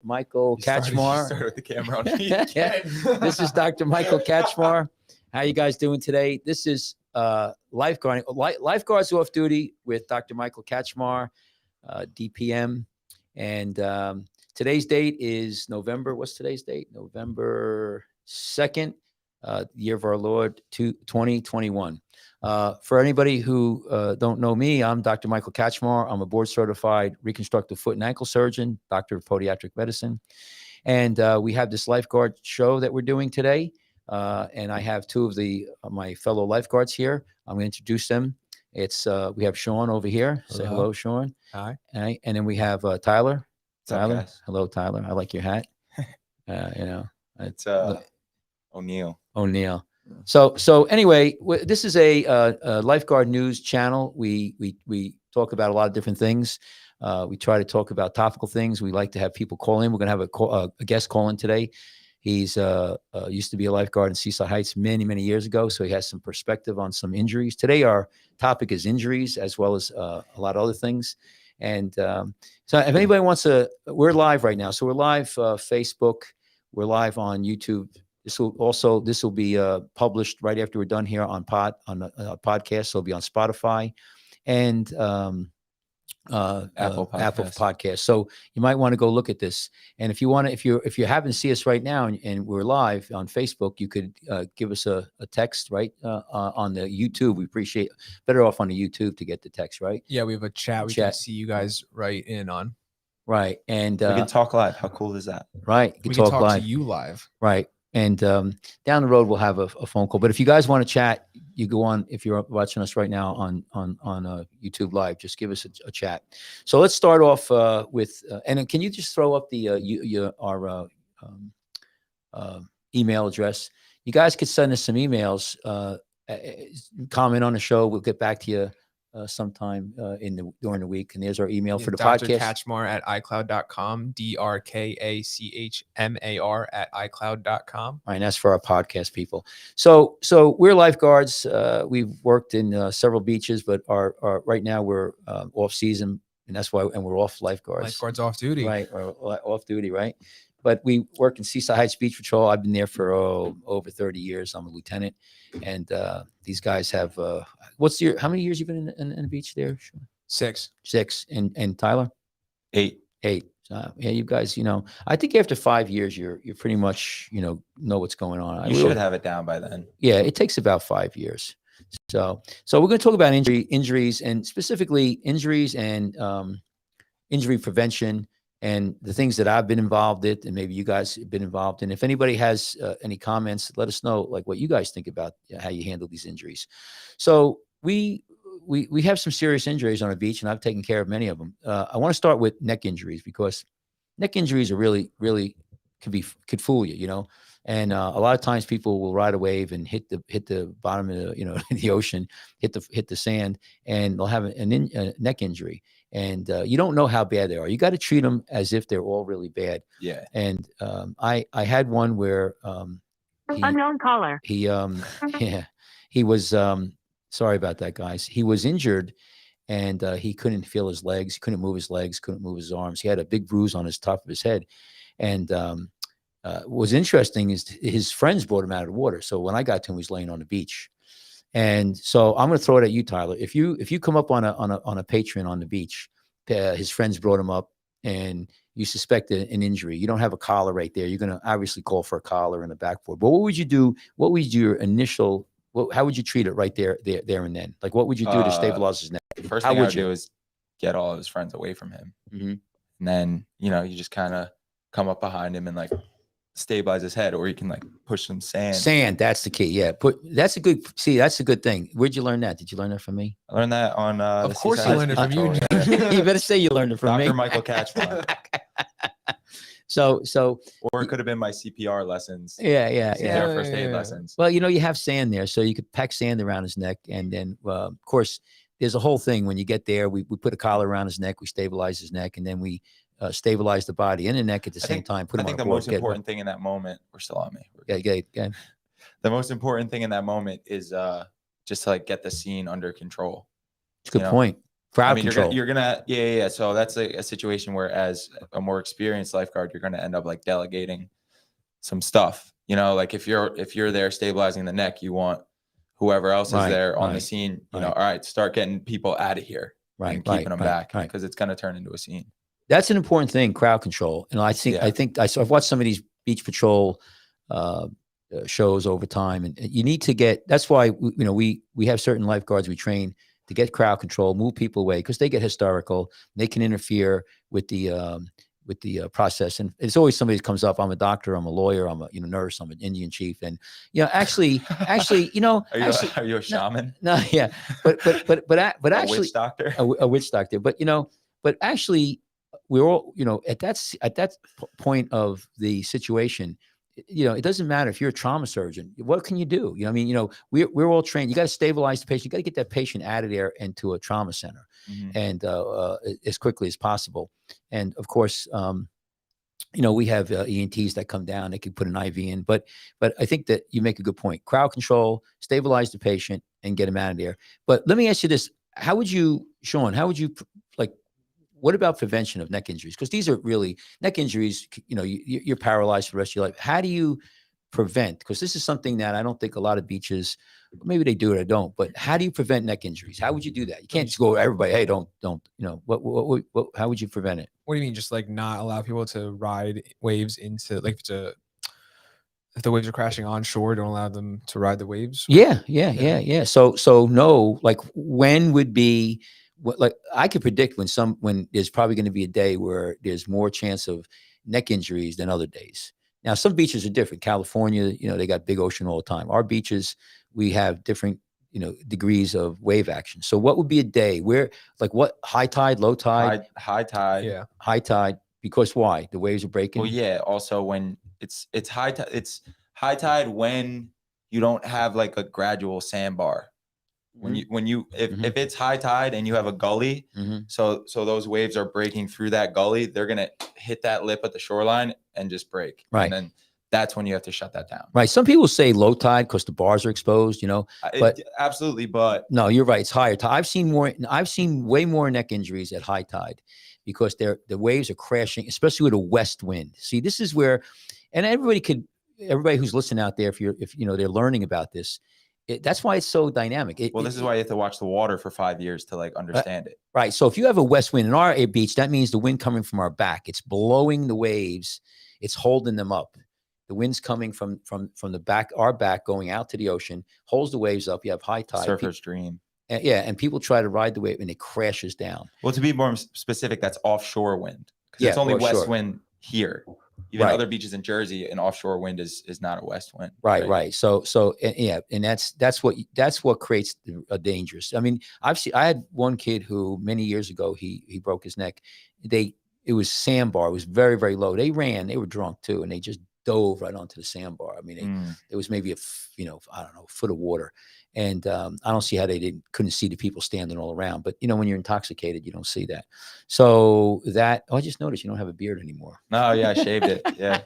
Michael Kachmar. Started with the camera on me again. This is Dr. Michael Kachmar. How you guys doing today? This is Lifeguarding. Lifeguards Off Duty with Dr. Michael Kachmar, DPM. And today's date is November. What's today's date? November 2nd, year of our Lord, 2021. For anybody who don't know me, I'm Dr. Michael Kachmar. I'm a board-certified reconstructive foot and ankle surgeon, doctor of podiatric medicine. And we have this lifeguard show that we're doing today. And I have two of my fellow lifeguards here. I'm going to introduce them. We have Sean over here. Hello. Say hello, Sean. Hi. And then we have Tyler. What's up, guys? Hello, Tyler. I like your hat. It's O'Neill. So anyway, this is a lifeguard news channel. We talk about a lot of different things. We try to talk about topical things. We like to have people call in. We're going to have a guest call in today. He's used to be a lifeguard in Seaside Heights many years ago, so he has some perspective on some injuries. Today, our topic is injuries as well as a lot of other things. And so if anybody wants we're live right now. So we're live Facebook. We're live on YouTube. This will be published right after we're done here on a podcast. So it'll be on Spotify and Apple Podcast. So you might want to go look at this. And if you happen to see us right now and we're live on Facebook, you could give us a text right on the YouTube. We appreciate better off on the YouTube to get the text, right? Yeah, we have a chat. We can see you guys right in on. Right. And we can talk live. How cool is that? Right. We can talk live. To you live. Right. And down the road, we'll have a phone call. But if you guys want to chat, you go on. If you're watching us right now on YouTube Live, just give us a chat. So let's start off with. And can you just throw up our email address? You guys could send us some emails. Comment on the show. We'll get back to you sometime during the week. And there's our email for the podcast. Kachmar@icloud.com, DrKachmar@icloud.com. All right, and that's for our podcast people. So we're lifeguards. We've worked in several beaches, but our right now we're off season, and that's why. And we're off lifeguards. Lifeguards off duty, right? Or off duty, right? But we work in Seaside Heights Beach Patrol. I've been there for over 30 years. I'm a lieutenant, and these guys have. How many years you been in the beach there? 6. And Tyler? 8. So, yeah, you guys. I think after 5 years, you're pretty much know what's going on. You should have it down by then. Yeah, it takes about 5 years. So we're going to talk about injuries, and specifically injuries and injury prevention. And the things that I've been involved in, and maybe you guys have been involved in. If anybody has any comments, let us know, like what you guys think about how you handle these injuries. So we have some serious injuries on the beach, and I've taken care of many of them. I want to start with neck injuries, because neck injuries are really could fool you, And a lot of times people will ride a wave and hit the bottom of the ocean, hit the sand, and they'll have a neck injury. And you don't know how bad they are. You got to treat them as if they're all really bad. Yeah. And I had one where unknown caller. He was sorry about that, guys. He was injured, and he couldn't feel his legs. He couldn't move his legs. Couldn't move his arms. He had a big bruise on his top of his head. And what was interesting is his friends brought him out of the water. So when I got to him, he was laying on the beach. And so I'm going to throw it at you, Tyler. If you come up on a patron on the beach, his friends brought him up, and you suspect an injury, you don't have a collar right there. You're going to obviously call for a collar and a backboard. But what would you do? What was your initial? How would you treat it right there and then? Like, what would you do to stabilize his neck? The first thing I would do is get all of his friends away from him, and then you just kind of come up behind him and like stabilize his head, or you can like push some sand. That's the key. Yeah, that's a good thing. Where'd you learn that? Did you learn that from me? I learned that on of course you learned it from you. You better say you learned it from Dr. me. Michael Kachmar. So or it could have been my CPR lessons. Yeah. First aid lessons. Well, you have sand there, so you could pack sand around his neck, and then of course there's a whole thing. When you get there, we put a collar around his neck, we stabilize his neck, and then we stabilize the body and the neck at the same time. I think the most important thing in that moment, we're still on me. Yeah. The most important thing in that moment is just to like get the scene under control. It's a good point. Crowd I mean, control. you're gonna, yeah. So that's a situation where, as a more experienced lifeguard, you're gonna end up like delegating some stuff. You know, like if you're there stabilizing the neck, you want whoever else is Right, there on the right, scene. You know, right. all right, start getting people out of here and keeping them back Right. because it's gonna turn into a scene. That's an important thing, crowd control. And I've watched some of these beach patrol shows over time, and you need to get. That's why we have certain lifeguards we train to get crowd control, move people away because they get hysterical. They can interfere with the process, and it's always somebody that comes up. I'm a doctor. I'm a lawyer. I'm a nurse. I'm an Indian chief, and actually, Are you a shaman? No, yeah, but A actually, witch doctor? a witch doctor. But actually, we're all at that point of the situation. It doesn't matter if you're a trauma surgeon. What can you do? We're all trained. You got to stabilize the patient. You got to get that patient out of there and to a trauma center, and as quickly as possible. And of course, we have ENTs that come down. They can put an IV in. But I think that you make a good point. Crowd control, stabilize the patient, and get him out of there. But let me ask you this: Sean? How would you what about prevention of neck injuries? Because these are really neck injuries. You're paralyzed for the rest of your life. How do you prevent? Because this is something that I don't think a lot of beaches, maybe they do it or don't. But how do you prevent neck injuries? How would you do that? You can't just go everybody. Hey, don't. What? How would you prevent it? What do you mean? Just like not allow people to ride waves into if the waves are crashing on shore, don't allow them to ride the waves? Yeah. So no, like when would be. Like I could predict when there's probably going to be a day where there's more chance of neck injuries than other days. Now, some beaches are different. California, they got big ocean all the time. Our beaches, we have different, degrees of wave action. So what would be a day where, like what, high tide, low tide? High tide. Yeah. High tide. Because why? The waves are breaking? Well, yeah. Also, when it's high tide, high tide when you don't have like a gradual sandbar. If it's high tide and you have a gully, so those waves are breaking through that gully, they're gonna hit that lip at the shoreline and just break. Right. And then that's when you have to shut that down. Right. Some people say low tide because the bars are exposed, but absolutely. But no, you're right. It's higher tide. I've seen way more neck injuries at high tide because the waves are crashing, especially with a west wind. See, this is where, and everybody who's listening out there, if they're learning about this, that's why it's so dynamic. This is why you have to watch the water for 5 years to like understand it. Right. So if you have a west wind in our beach, that means the wind coming from our back. It's blowing the waves. It's holding them up. The wind's coming from the back, our back, going out to the ocean, holds the waves up. You have high tide. Surfer's dream. And people try to ride the wave and it crashes down. Well, to be more specific, that's offshore wind because it's only west wind here. Even other beaches in Jersey, an offshore wind is not a west wind. Right. So and that's what creates a dangerous. I mean, I had one kid who many years ago he broke his neck. It was sandbar. It was very, very low. They were drunk too, and they just dove right onto the sandbar. I mean, it was maybe a foot of water. And I don't see how they couldn't see the people standing all around. But, when you're intoxicated, you don't see that. So I just noticed you don't have a beard anymore. No, yeah, I shaved it. Yeah.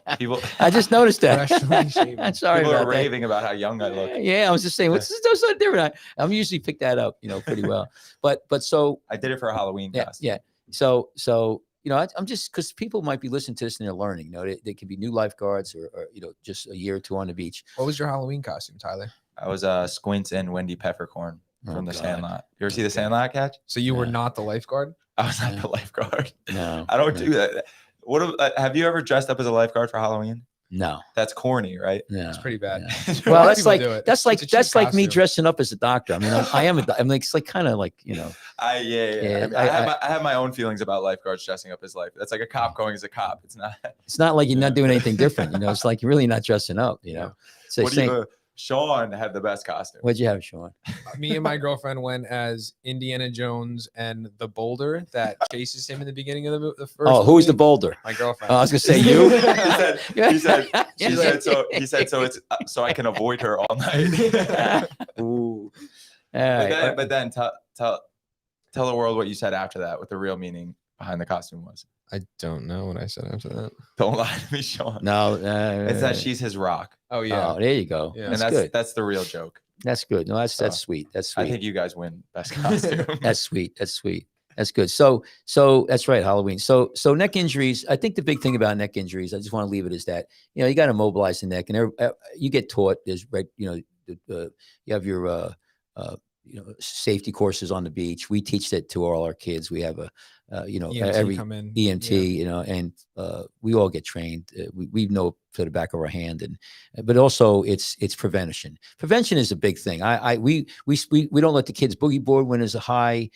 I just noticed that. I'm sorry people about are raving about how young I look. Yeah, I was just saying, what's so different? I'm usually pick that up, pretty well. But so. I did it for a Halloween costume. Yeah. So I'm just, because people might be listening to this and they're learning. They could be new lifeguards or just a year or two on the beach. What was your Halloween costume, Tyler? I was Squints and Wendy Peppercorn from the Sandlot. You ever see the Sandlot catch? So you were not the lifeguard? I was not the lifeguard. No, I don't do that. Have you ever dressed up as a lifeguard for Halloween? No, that's corny, right? No, it's pretty bad. No. Well, that's like me costume. dressing up as a doctor. I mean, I'm like, it's like kind of like I have my own feelings about lifeguards dressing up as life. That's like a cop going as a cop. It's not like you're not doing anything different. It's like you're really not dressing up. So Sean had the best costume. What'd you have, Sean? Me and my girlfriend went as Indiana Jones and the boulder that chases him in the beginning of the first. Oh, who's the boulder? My girlfriend. I was gonna say you. He said so it's so I can avoid her all night. Ooh. Right. But then tell the world what you said after that, what the real meaning behind the costume was. I don't know what I said after that. Don't lie to me, Sean. No, it's that she's his rock. Oh yeah. Oh, there you go. Yeah. And that's good. That's the real joke. That's good. No, that's sweet. That's sweet. I think you guys win best costume. That's sweet. That's good. So that's right, Halloween. So neck injuries. I think the big thing about neck injuries, I just want to leave it is that you got to mobilize the neck, and you get taught. There's you have your safety courses on the beach. We teach that to all our kids. We have EMT every come in. EMT, and we all get trained. We know to the back of our hand, but also it's prevention. Prevention is a big thing. We don't let the kids boogie board when there's a high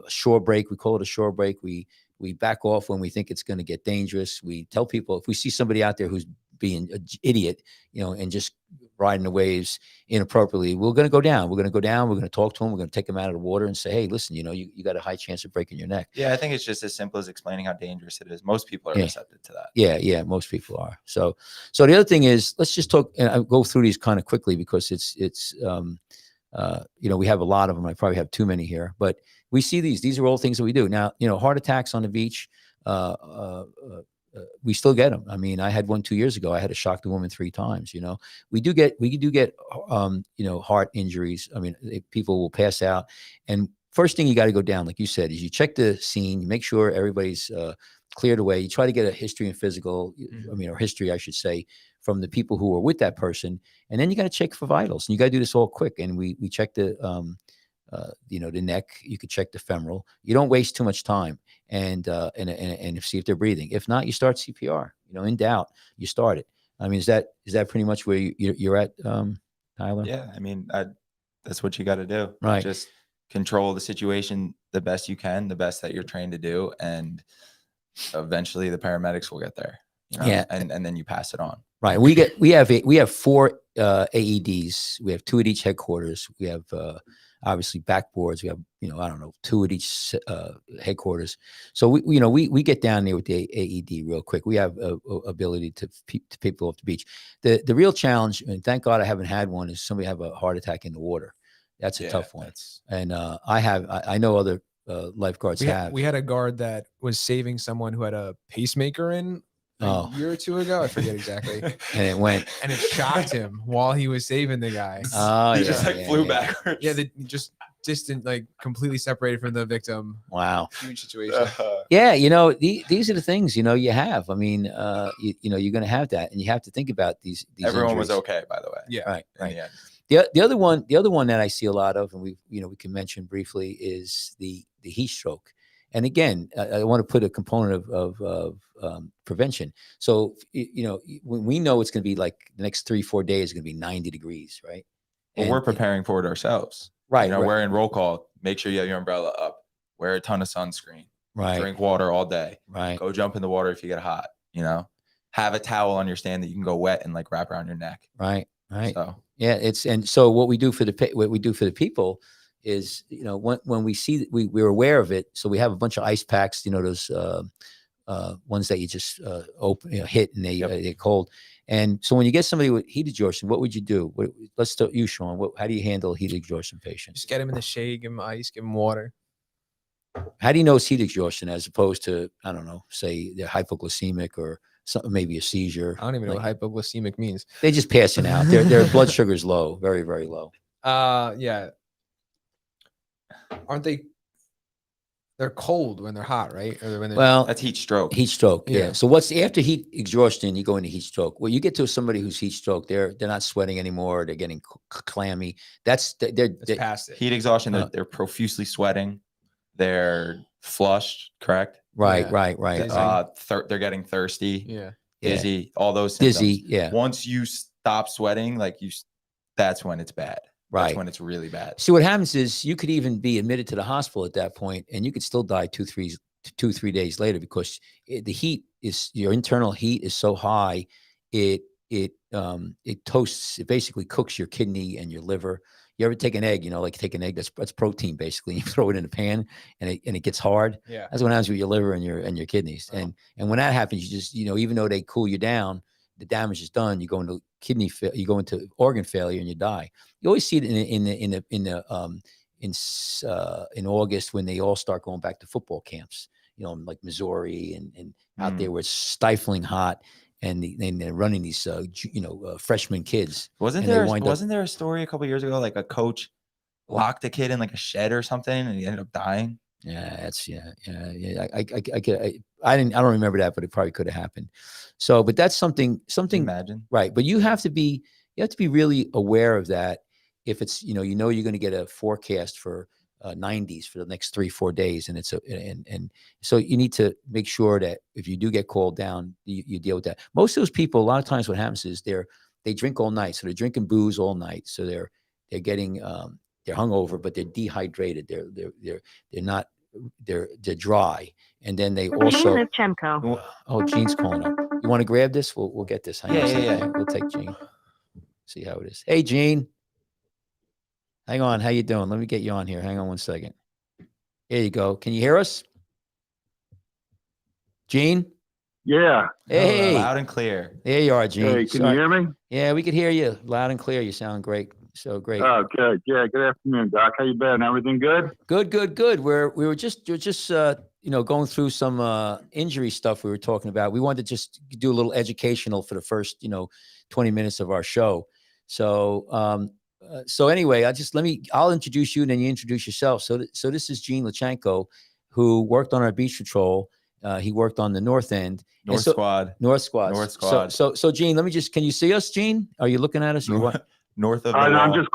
shore break. We call it a shore break. We back off when we think it's going to get dangerous. We tell people if we see somebody out there who's being an idiot, and just riding the waves inappropriately, we're going to go down. We're going to go down. We're going to talk to them. We're going to take them out of the water and say, hey, listen, you got a high chance of breaking your neck. Yeah, I think it's just as simple as explaining how dangerous it is. Most people are receptive to that. Yeah, most people are. So the other thing is, let's just talk, and I'll go through these kind of quickly because it's we have a lot of them. I probably have too many here, but we see these are all things that we do. Now, heart attacks on the beach, we still get them. I mean, I had one 2 years ago. I had to shock the woman 3 times. We do get heart injuries. I mean, people will pass out. And first thing you got to go down, like you said, is you check the scene, you make sure everybody's cleared away. You try to get a history and physical, or history, I should say, from the people who are with that person. And then you got to check for vitals. And you got to do this all quick. And we check the neck. You could check the femoral. You don't waste too much time, and see if they're breathing. If not, you start CPR. In doubt, you start it. I mean, is that pretty much where you're at, Tyler? Yeah, I mean, that's what you got to do. Right. Just control the situation the best you can, the best that you're trained to do, and eventually the paramedics will get there. Yeah, and then you pass it on. Right. We have 4 AEDs. We have 2 at each headquarters. We have obviously backboards. We have 2 at each headquarters. So we get down there with the AED real quick. We have ability to people off the beach. The real challenge, and thank God I haven't had one, is somebody have a heart attack in the water. That's a tough one. And I know other lifeguards have. We had a guard that was saving someone who had a pacemaker in a year or 2 ago. I forget exactly. And it went. And it shocked him while he was saving the guy. He just flew backwards. Yeah, they just distant, completely separated from the victim. Wow. Huge situation. Yeah, these are the things you have. I mean, you're going to have that, and you have to think about these. Everyone injuries. was okay, by the way. Yeah. Right. The other one that I see a lot of, and we can mention briefly, is the heat stroke. And again, I want to put a component of prevention. So when we know it's going to be like the next 3-4 days is going to be 90 degrees, right? Well, we're preparing for it ourselves. Right. We're in roll call. Make sure you have your umbrella up. Wear a ton of sunscreen. Right. Drink water all day. Right. Go jump in the water if you get hot. Have a towel on your stand that you can go wet and wrap around your neck. Right. So yeah, so what we do for the people is when we see we're aware of it, so we have a bunch of ice packs, those ones that you just hit and they get cold. And so when you get somebody with heat exhaustion, what would you do? Let's start you, Sean. How do you handle heat exhaustion patients? Just get him in the shade, give him ice, give him water. How do you know it's heat exhaustion as opposed to, I don't know, say they're hypoglycemic or something, maybe a seizure? I don't even know what hypoglycemic means. They're just passing out. Their blood sugar is low, very, very low. Yeah. Aren't they? They're cold when they're hot, right? Or when they're that's heat stroke. Heat stroke. Yeah. So what's after heat exhaustion? You go into heat stroke. Well, you get to somebody who's heat stroke. They're not sweating anymore. They're getting clammy. They're past it. Heat exhaustion. They're profusely sweating. They're flushed. Correct. Right. Yeah. Right. They're getting thirsty. Yeah. Dizzy. All those symptoms. Dizzy. Yeah. Once you stop sweating, that's when it's bad. Right. That's when it's really bad. See, what happens is you could even be admitted to the hospital at that point, and you could still die 2-3 days later because the heat is, your internal heat is so high, it toasts, it basically cooks your kidney and your liver. You ever take an egg, like take an egg that's protein basically, you throw it in a pan and it gets hard. Yeah. That's what happens with your liver and your kidneys. And when that happens, you just, even though they cool you down, the damage is done. You go into you go into organ failure and you die. You always see it in August when they all start going back to football camps, like Missouri and out there where it's stifling hot and they're running these, freshman kids. Wasn't there a story a couple of years ago, like a coach locked a kid in like a shed or something and he ended up dying? Yeah, that's I don't remember that, but it probably could have happened. So, but that's something, Imagine. right? But you have to be really aware of that. If it's, you're going to get a forecast for 90s for the next 3-4 days, and and so you need to make sure that if you do get called down, you deal with that. Most of those people, a lot of times, what happens is they drink all night, so they're drinking booze all night, so they're getting they're hungover, but they're dehydrated. They're not, they're dry, and then they also. Oh, Gene's calling up. You want to grab this? We'll get this. Hang on a second. Yeah. We'll take Gene. See how it is. Hey, Gene. Hang on. How you doing? Let me get you on here. Hang on one second. There you go. Can you hear us, Gene? Yeah. Hey. Loud and clear. There you are, Gene. Hey, can you hear me? Yeah, we could hear you loud and clear. You sound great. So great. Oh, good. Yeah. Good afternoon, Doc. How you been? Everything good? Good. We were just going through some injury stuff we were talking about. We wanted to just do a little educational for the first 20 minutes of our show. So anyway, I'll introduce you and then you introduce yourself. So this is Gene Lachenko, who worked on our beach patrol. He worked on the North End. North Squad. So Gene, can you see us, Gene? Are you looking at us? Or what? North of the I'm wall. just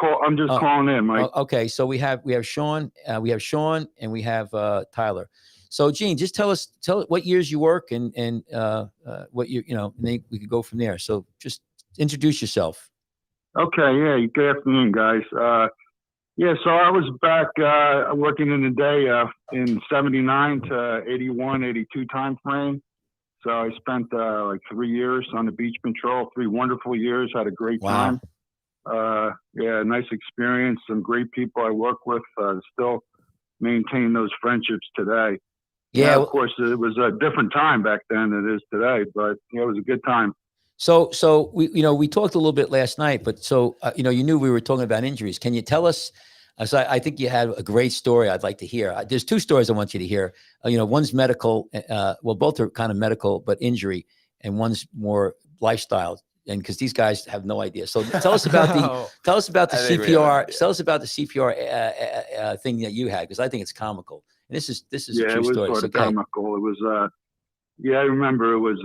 calling in, Mike. Okay, so we have Sean, and we have Tyler. So Gene, just tell what years you work and what and then we could go from there. So just introduce yourself. Okay. Yeah. Good afternoon, guys. Yeah. So I was back working in the day in 79 to 81, 82 time frame. So I spent like 3 years on the beach patrol. 3 wonderful years. Had a great time. Yeah, nice experience. Some great people I work with. Still maintain those friendships today. Yeah, of course, it was a different time back then than it is today, but it was a good time. So we talked a little bit last night, but you knew we were talking about injuries. Can you tell us? So I think you had a great story I'd like to hear. There's 2 stories I want you to hear. One's medical. Well, both are kind of medical, but injury, and one's more lifestyle. And because these guys have no idea, so tell us about the CPR. Tell us about the CPR thing that you had, because I think it's comical. And this is a true story. It was sort of comical. It was I remember it was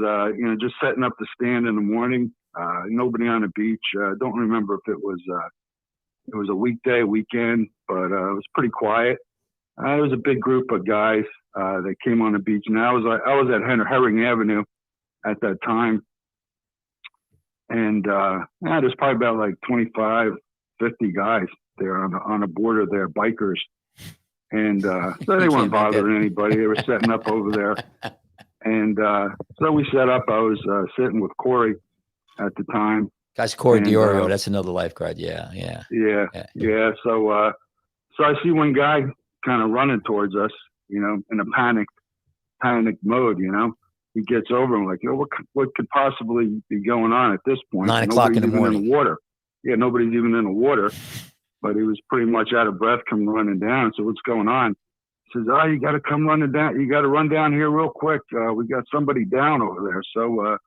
just setting up the stand in the morning. Nobody on the beach. Don't remember if it was a weekday, weekend, but it was pretty quiet. It was a big group of guys that came on the beach, and I was at Herring Avenue at that time. And there's probably about like 25, 50 guys there on the border there, bikers. And so they weren't bothering anybody. They were setting up over there. And so we set up. I was sitting with Corey at the time. That's Corey Diorio. That's another lifeguard. Yeah. So I see one guy kind of running towards us, in a panic mode, He gets over and like, what could possibly be going on at this point? 9 o'clock in the morning. In the water. Yeah, nobody's even in the water. But he was pretty much out of breath coming running down. So what's going on? He says, you got to come running down. You got to run down here real quick. We got somebody down over there. So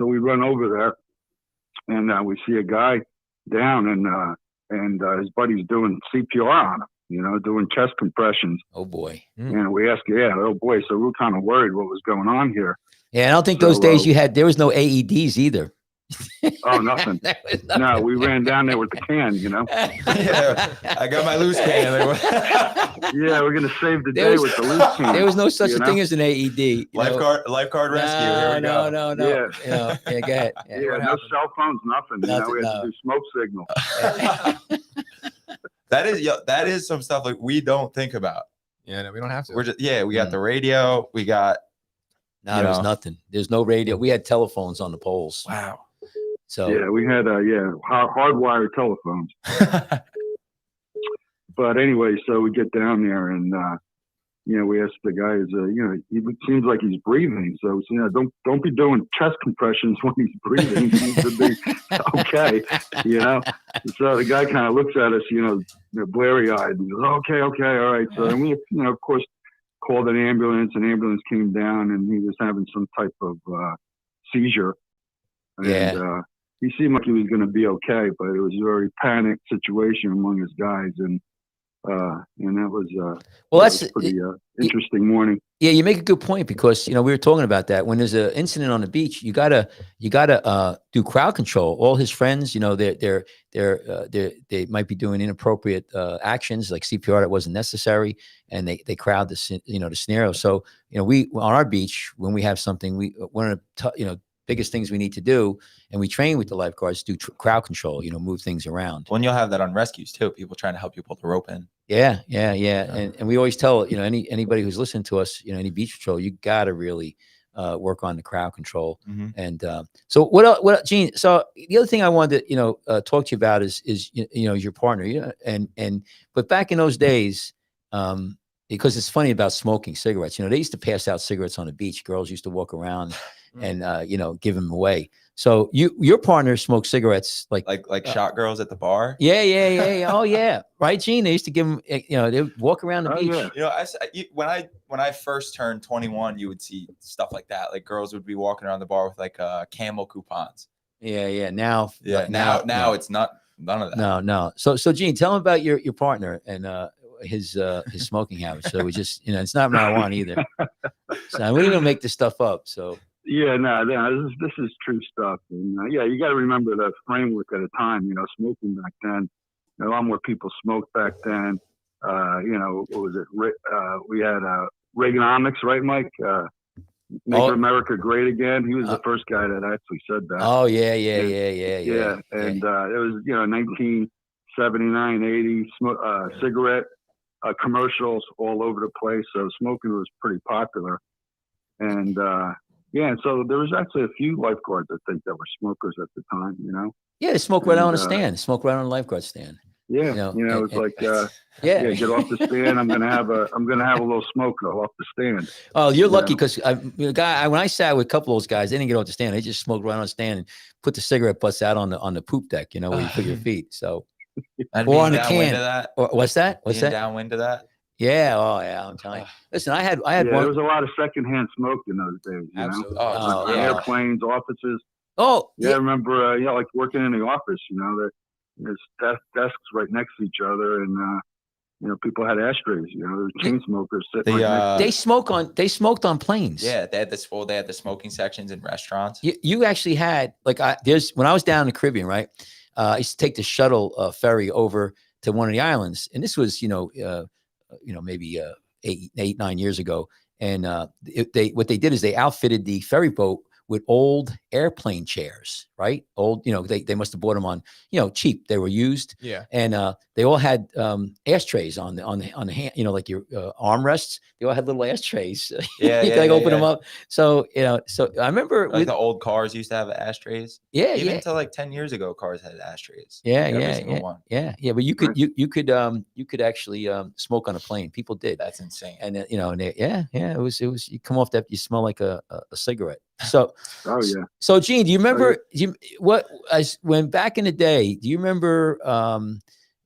we run over there, and we see a guy down, and his buddy's doing CPR on him. Doing chest compressions. Oh boy. And we asked, oh boy. So we were kind of worried what was going on here. Yeah, I don't think those days there was no AEDs either. Oh, nothing. No, we ran down there with the can, Yeah, I got my loose can. Yeah, we're going to save the day with the loose can. There was no such thing as an AED. Lifeguard rescue. Here we go. No. Yeah. Yeah, go ahead. Yeah, no cell phones, nothing. We had to do smoke signal. That is some stuff like we don't think about. Yeah, no, we don't have to. We're just we got the radio. We got. No, there's nothing. There's no radio. We had telephones on the poles. Wow. So yeah, we had hardwired telephones. But anyway, so we get down there and we asked the guys. He seems like he's breathing. So don't be doing chest compressions when he's breathing. He needs to be okay. So the guy kind of looks at us, blurry eyed, and goes, okay, all right. So then we, of course, called an ambulance. An ambulance came down, and he was having some type of seizure. And he seemed like he was going to be okay, but it was a very panicked situation among his guys. And And that was Well, that that's was pretty interesting morning. yeah. You make a good point because we were talking about that when there's an incident on the beach, you gotta do crowd control. All his friends, they might be doing inappropriate actions like CPR that wasn't necessary, and they crowd the scenario. So we on our beach when we have something, one of the biggest things we need to do, and we train with the lifeguards, do crowd control. Move things around. When you'll have that on rescues too, people trying to help you pull the rope in. Yeah. And we always tell, anybody who's listening to us, any beach patrol, you got to really work on the crowd control. Mm-hmm. And so what else, Gene? So the other thing I wanted to, talk to you about is your partner, but back in those days, because it's funny about smoking cigarettes, they used to pass out cigarettes on the beach. Girls used to walk around and, give them away. So your partner smoked cigarettes like shot girls at the bar. Yeah. Oh yeah. Right, Gene? They used to give them, they would walk around the beach. Yeah. When I first turned 21, you would see stuff like that. Like girls would be walking around the bar with like Camel coupons. Yeah. Now it's not none of that. No. So Gene, tell him about your partner and his smoking habits. So we just, it's not marijuana either. So we don't make this stuff up. So yeah, no, this is true stuff. And you got to remember the framework at a time. Smoking back then, a lot more people smoked back then. What was it? We had Reaganomics, right, Mike? Make America Great Again. He was the first guy that actually said that. Oh yeah. And it was 1979, 80 cigarette commercials all over the place. So smoking was pretty popular. And and so there was actually a few lifeguards I think that were smokers at the time. Yeah, they smoke right on the stand. Smoke right on the lifeguard stand. Yeah, it's like get off the stand. I'm gonna have a little smoker off the stand. Oh, you're lucky because when I sat with a couple of those guys, they didn't get off the stand. They just smoked right on the stand and put the cigarette butts out on the poop deck. Where you put your feet. So or on the can. Or, what's that? What's that? Downwind to that. Yeah. Oh, yeah. I'm telling you. Listen, I had one. There was a lot of secondhand smoke in those days. Absolutely. Airplanes, offices. Oh, yeah. I remember, like working in the office. There's desks right next to each other, and people had ashtrays. There were chain smokers sitting. They smoked on planes. Yeah, they had the smoking sections in restaurants. You actually had when I was down in the Caribbean, right? I used to take the shuttle ferry over to one of the islands, and this was maybe 8-9 years ago. And what they did is they outfitted the ferry boat with old airplane chairs, right? Old, they must have bought them on, cheap. They were used. Yeah. And they all had ashtrays on the hand, like your armrests. They all had little ashtrays. Yeah. You could open them up. So, so I remember like the old cars used to have ashtrays. Yeah. Even until like 10 years ago, cars had ashtrays. Yeah. Yeah. But you could actually smoke on a plane. People did. That's insane. And it was, you come off that, you smell like a cigarette. So, So Gene, do you remember when back in the day, do you remember,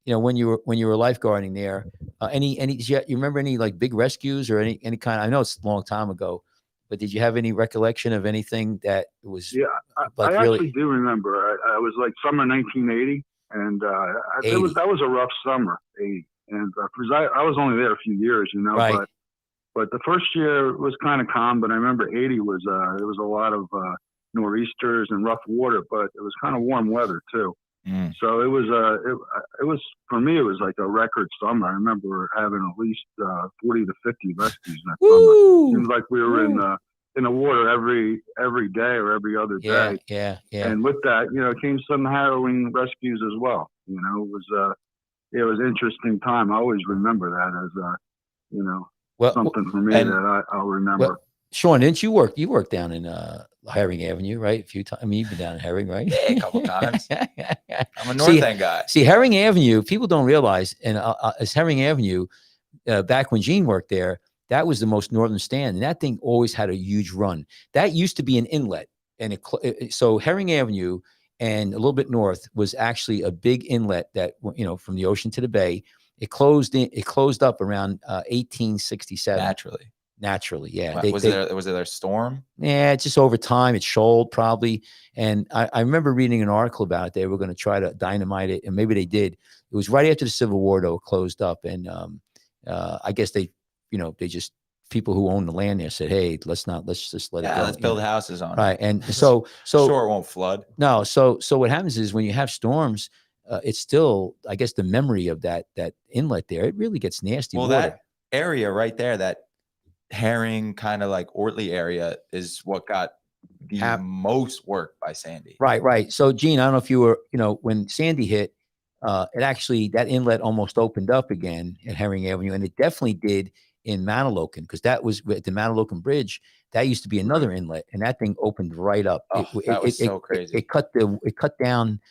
when you were lifeguarding there, you remember any like big rescues or any kind I know it's a long time ago, but did you have any recollection of anything that was? Yeah, I actually do remember. I was like summer 1980, and that was a rough summer, 80. And because I was only there a few years, right. But the first year was kind of calm, but I remember 80 was there was a lot of nor'easters and rough water, but it was kind of warm weather too. So it was for me, it was like a record summer. I remember having at least 40 to 50 rescues that summer. It seemed like we were in the water every day or every other day. Yeah. And with that, came some harrowing rescues as well. It was an interesting time. I always remember that as something for me that I'll remember. Well, Sean, didn't you work? You worked down in Herring Avenue, right? A few times. I mean, you've been down in Herring, right? Yeah, a couple times. I'm a North End guy. See, Herring Avenue, people don't realize, and as Herring Avenue, back when Gene worked there, that was the most northern stand, and that thing always had a huge run. That used to be an inlet, and so Herring Avenue and a little bit north was actually a big inlet that from the ocean to the bay. It closed up around 1867. Naturally. naturally. Yeah. Wow, was there a storm? Yeah, it's just over time. It shoaled probably. And I remember reading an article about it. They were going to try to dynamite it, and maybe they did. It was right after the Civil War, though, it closed up. And I guess they just, people who own the land there said, hey, let's just let it go. Let's build houses on it. Right. And so Sure, it won't flood. No. So what happens is when you have storms, it's still, I guess, the memory of that inlet there, it really gets nasty Well, water. that area right there, that Herring kind of like Ortley area, is what got the most work by Sandy. Right. So Gene, I don't know if you were, when Sandy hit, it actually, that inlet almost opened up again at Herring Avenue, and it definitely did in Manahawkin, because that was at the Manahawkin Bridge. That used to be another inlet, and that thing opened right up. That was so crazy. It cut down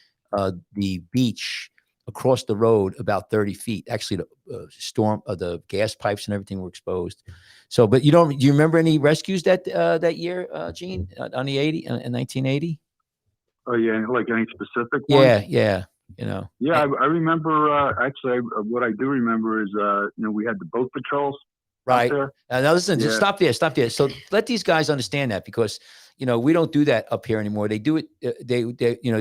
the beach across the road about 30 feet. Actually, the storm of the gas pipes and everything were exposed. So, but do you remember any rescues that year, Gene, on the in 1980? Oh yeah, like any specific one? Yeah. Yeah, I remember. Actually, what I do remember is, we had the boat patrols. Right. Now listen, just stop there. So let these guys understand that, because we don't do that up here anymore. They do it. They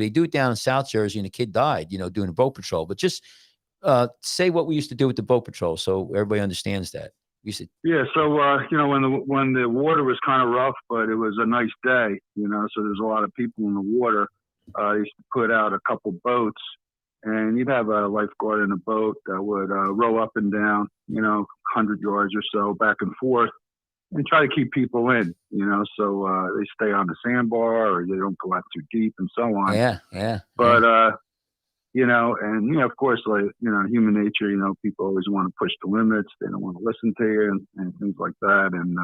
do it down in South Jersey, and a kid died, doing a boat patrol. But just say what we used to do with the boat patrol, so everybody understands that. So when the water was kind of rough, but it was a nice day, so there's a lot of people in the water. I used to put out a couple boats, and you'd have a lifeguard in a boat that would row up and down, 100 yards or so, back and forth, and try to keep people in, so they stay on the sandbar, or they don't go out too deep, and so on. Yeah. But of course, like, human nature, people always want to push the limits. They don't want to listen to you and things like that. And,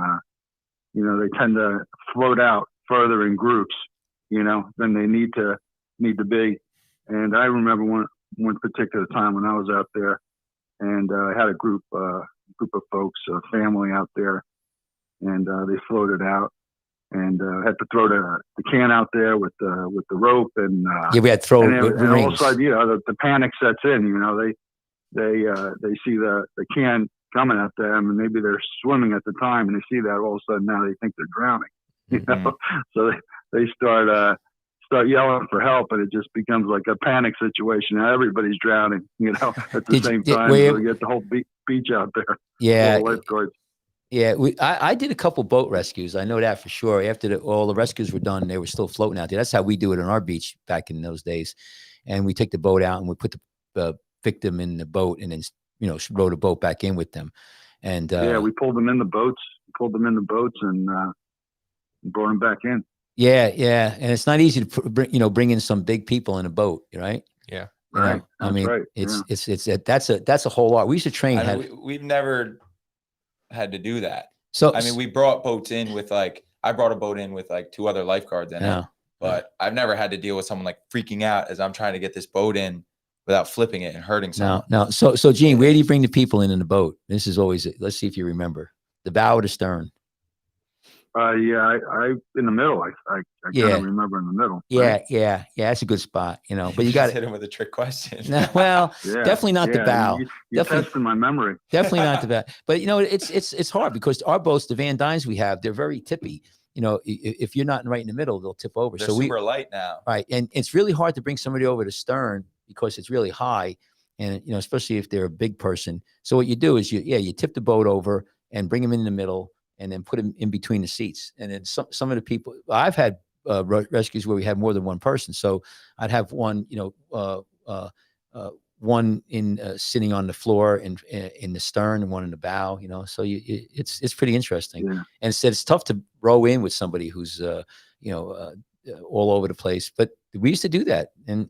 they tend to float out further in groups, than they need to be. And I remember one particular time when I was out there, and I had a group of folks, a family out there, and they floated out, and had to throw the can out there with the rope, and we had to throw and rings. all of a sudden, the panic sets in. They see the can coming at them, and maybe they're swimming at the time, and they see that, all of a sudden now they think they're drowning. So they start yelling for help, and it just becomes like a panic situation. Now everybody's drowning, at the same time. So we get the whole beach out there. Yeah. Lifeguards. Yeah, I did a couple boat rescues. I know that for sure. After all the rescues were done, they were still floating out there. That's how we do it on our beach back in those days. And we take the boat out, and we put the victim in the boat, and then row the boat back in with them. And we pulled them in the boats. And brought them back in. Yeah, and it's not easy to bring in some big people in a boat, right? Yeah, right. That's a whole lot. We used to train. We've never had to do that. So we brought boats in with I brought a boat in with two other lifeguards in it, but I've never had to deal with someone freaking out as I'm trying to get this boat in without flipping it and hurting someone. No. So Gene, where do you bring the people in the boat? This is always it. Let's see if you remember. The bow or the stern? I in the middle. I kind of remember in the middle. Right? Yeah. That's a good spot, But you got to hit him with a trick question. Definitely not the bow. You're testing my memory. Definitely not the bow. But it's hard, because our boats, the Van Dynes we have, they're very tippy. If you're not right in the middle, they'll tip over. They're super light now. Right, and it's really hard to bring somebody over to stern, because it's really high, and especially if they're a big person. So what you do is you tip the boat over and bring them in the middle, and then put them in between the seats. And then some of the people, I've had rescues where we had more than one person. So I'd have one, one sitting on the floor in the stern, and one in the bow. So it's pretty interesting. Yeah. And it's tough to row in with somebody who's all over the place. But we used to do that, and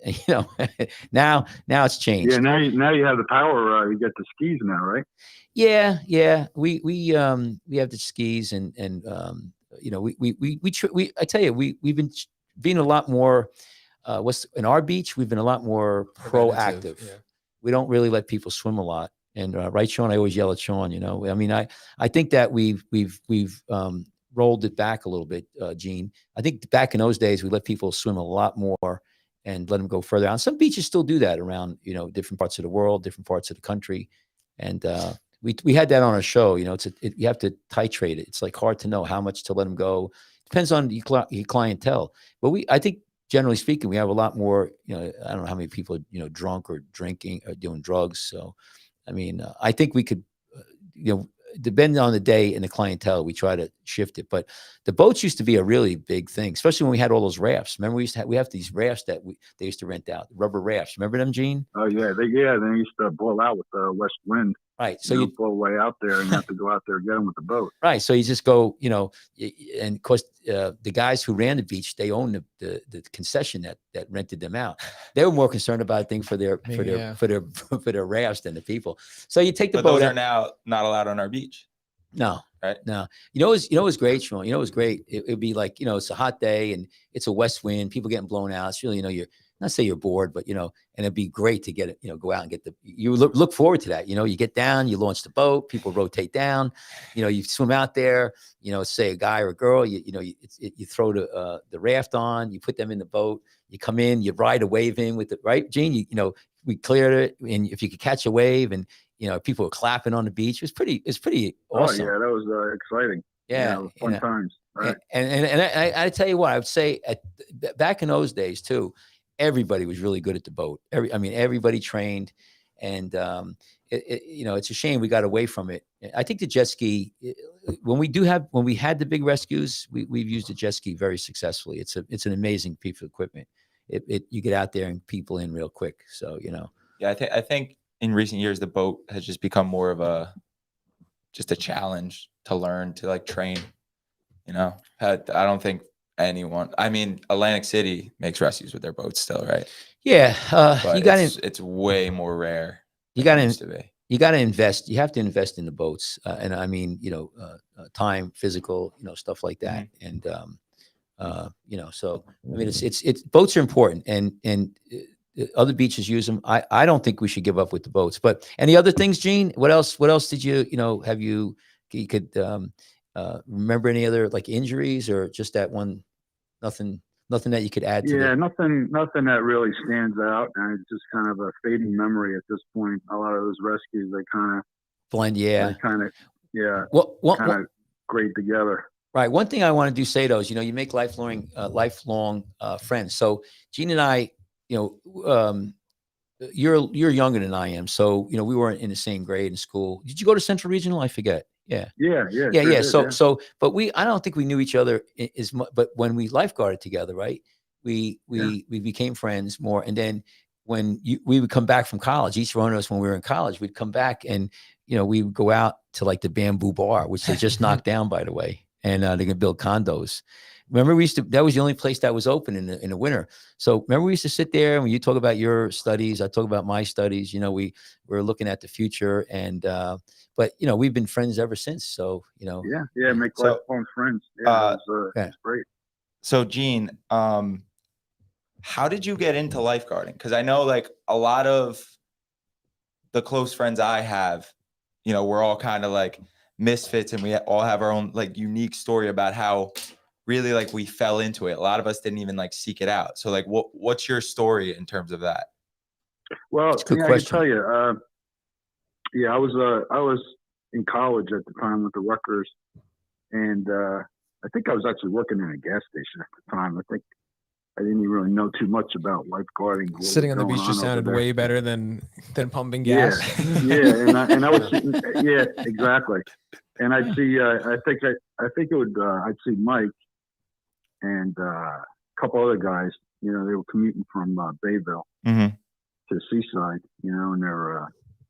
now it's changed. Yeah, now you have the power. You get the skis now, right? Yeah. We have the skis, and I tell you, we've been being a lot more. In our beach, we've been a lot more proactive. Yeah. We don't really let people swim a lot. And right, Sean, I always yell at Sean. I think that we've rolled it back a little bit, Gene. I think back in those days, we let people swim a lot more and let them go further out. Some beaches still do that around, different parts of the world, different parts of the country. And we had that on our show. You know, you have to titrate it. It's like hard to know how much to let them go. Depends on your clientele. But I think generally speaking, we have a lot more, you know, I don't know how many people, you know, drunk or drinking or doing drugs. So, I mean, I think we could, you know, depending on the day and the clientele, we try to shift it. But the boats used to be a really big thing, especially when we had all those rafts. Remember, we have these rafts that they used to rent out, rubber rafts. Remember them, Gene? Oh yeah, they used to blow out with the west wind. Right. So you blow way out there, and you have to go out there and get them with the boat. Right. So you just go, you know, and of course, the guys who ran the beach, they owned the concession that rented them out. They were more concerned about, I think, for their rafts than the people. So you take the but boat. Those are now not allowed on our beach. No. Right. No. You know, it was great, Sean. You know, it was great. It'd be like, you know, it's a hot day and it's a west wind, people getting blown out. It's really, you know, you're not say you're bored, but you know, and it'd be great to get it, you know, go out and get you look forward to that. You know, you get down, you launch the boat, people rotate down, you know, you swim out there, you know, say a guy or a girl, you throw the raft on, you put them in the boat, you come in, you ride a wave in with it, right, Gene? You know, we cleared it, and if you could catch a wave, and you know, people were clapping on the beach. It's pretty awesome. Oh yeah, that was exciting. Yeah, you know, fun times. Right. And I tell you what, I would say back in those days too, everybody was really good at the boat. Everybody trained, and you know, it's a shame we got away from it. I think the jet ski, when we had the big rescues, we've used the jet ski very successfully. It's an amazing piece of equipment. You get out there and people in real quick. So, you know. Yeah, I think in recent years the boat has just become more of just a challenge to learn, to like train. You know, I don't think anyone. I mean, Atlantic City makes rescues with their boats still, right? Yeah, but it's way more rare. You got to invest. You have to invest in the boats, and I mean, you know, time, physical, you know, stuff like that, and you know, so I mean, it's boats are important, and other beaches use them. I don't think we should give up with the boats. But any other things, Gene? What else did you know? Have you could remember any other like injuries, or just that one? Nothing that you could add to. Yeah, nothing that really stands out, and it's just kind of a fading memory at this point. A lot of those rescues, they kind of blend. Yeah, kind of kind of grade together. Right. One thing I want to say though is, you know, you make lifelong friends. So Gene and I, you know, you're younger than I am, so you know we weren't in the same grade in school. Did you go to Central Regional? I forget. Yeah. So, but I don't think we knew each other as much. But when we lifeguarded together, right? We became friends more. And then when we would come back from college, each one of us, when we were in college, we'd come back and, you know, we would go out to like the Bamboo Bar, which they just knocked down, by the way, and they're gonna build condos. Remember, that was the only place that was open in the winter. So remember, we used to sit there and when you talk about your studies, I talk about my studies. You know, we're looking at the future, and but you know, we've been friends ever since. So you know, make lifelong friends. Yeah, it's great. So Gene, how did you get into lifeguarding? Because I know like a lot of the close friends I have, you know, we're all kind of like misfits, and we all have our own like unique story about how really like we fell into it. A lot of us didn't even like seek it out. So like, what's your story in terms of that? Well, I can tell you. I was in college at the time with the Rutgers, and I think I was actually working in a gas station at the time. I think I didn't even really know too much about lifeguarding. Sitting on the beach just sounded way better than pumping gas. And I was exactly. And I'd see I think it would I'd see Mike and a couple other guys. You know, they were commuting from Bayville to Seaside. You know, in their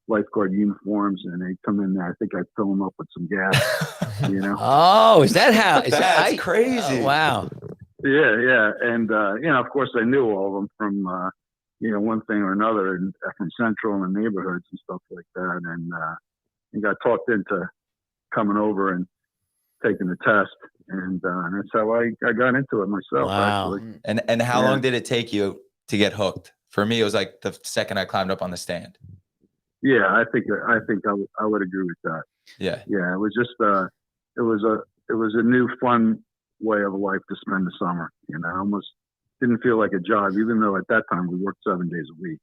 lifeguard uniforms, and they come in there. I think I'd fill them up with some gas. You know. Oh, is that how? That's crazy. Oh, wow. Yeah. And, you know, of course I knew all of them from, you know, one thing or another, and from Central and neighborhoods and stuff like that. And got talked into coming over and taking the test. And that's how I got into it myself. Wow. Actually. And how long did it take you to get hooked? For me, it was like the second I climbed up on the stand. Yeah, I think I would agree with that. Yeah. It was just, it was a new fun way of life to spend the summer. You know, didn't feel like a job, even though at that time we worked 7 days a week.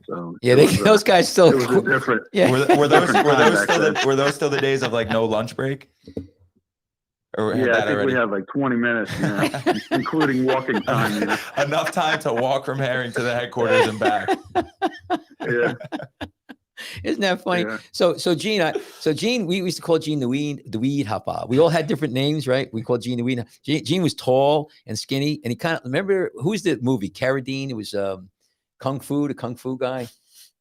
So Yeah, it was, those guys still. it was a different. Yeah. Were those still the days of like no lunch break? Or had Yeah, that I think already? we had like 20 minutes, including walking time. Enough time to walk from Herring to the headquarters and back. Yeah. Isn't that funny? Yeah. So Gene, we used to call Gene the weed hopper. We all had different names, right? We called Gene the weed. Gene was tall and skinny, and he kind of remember who's the movie Carradine? It was the kung fu guy.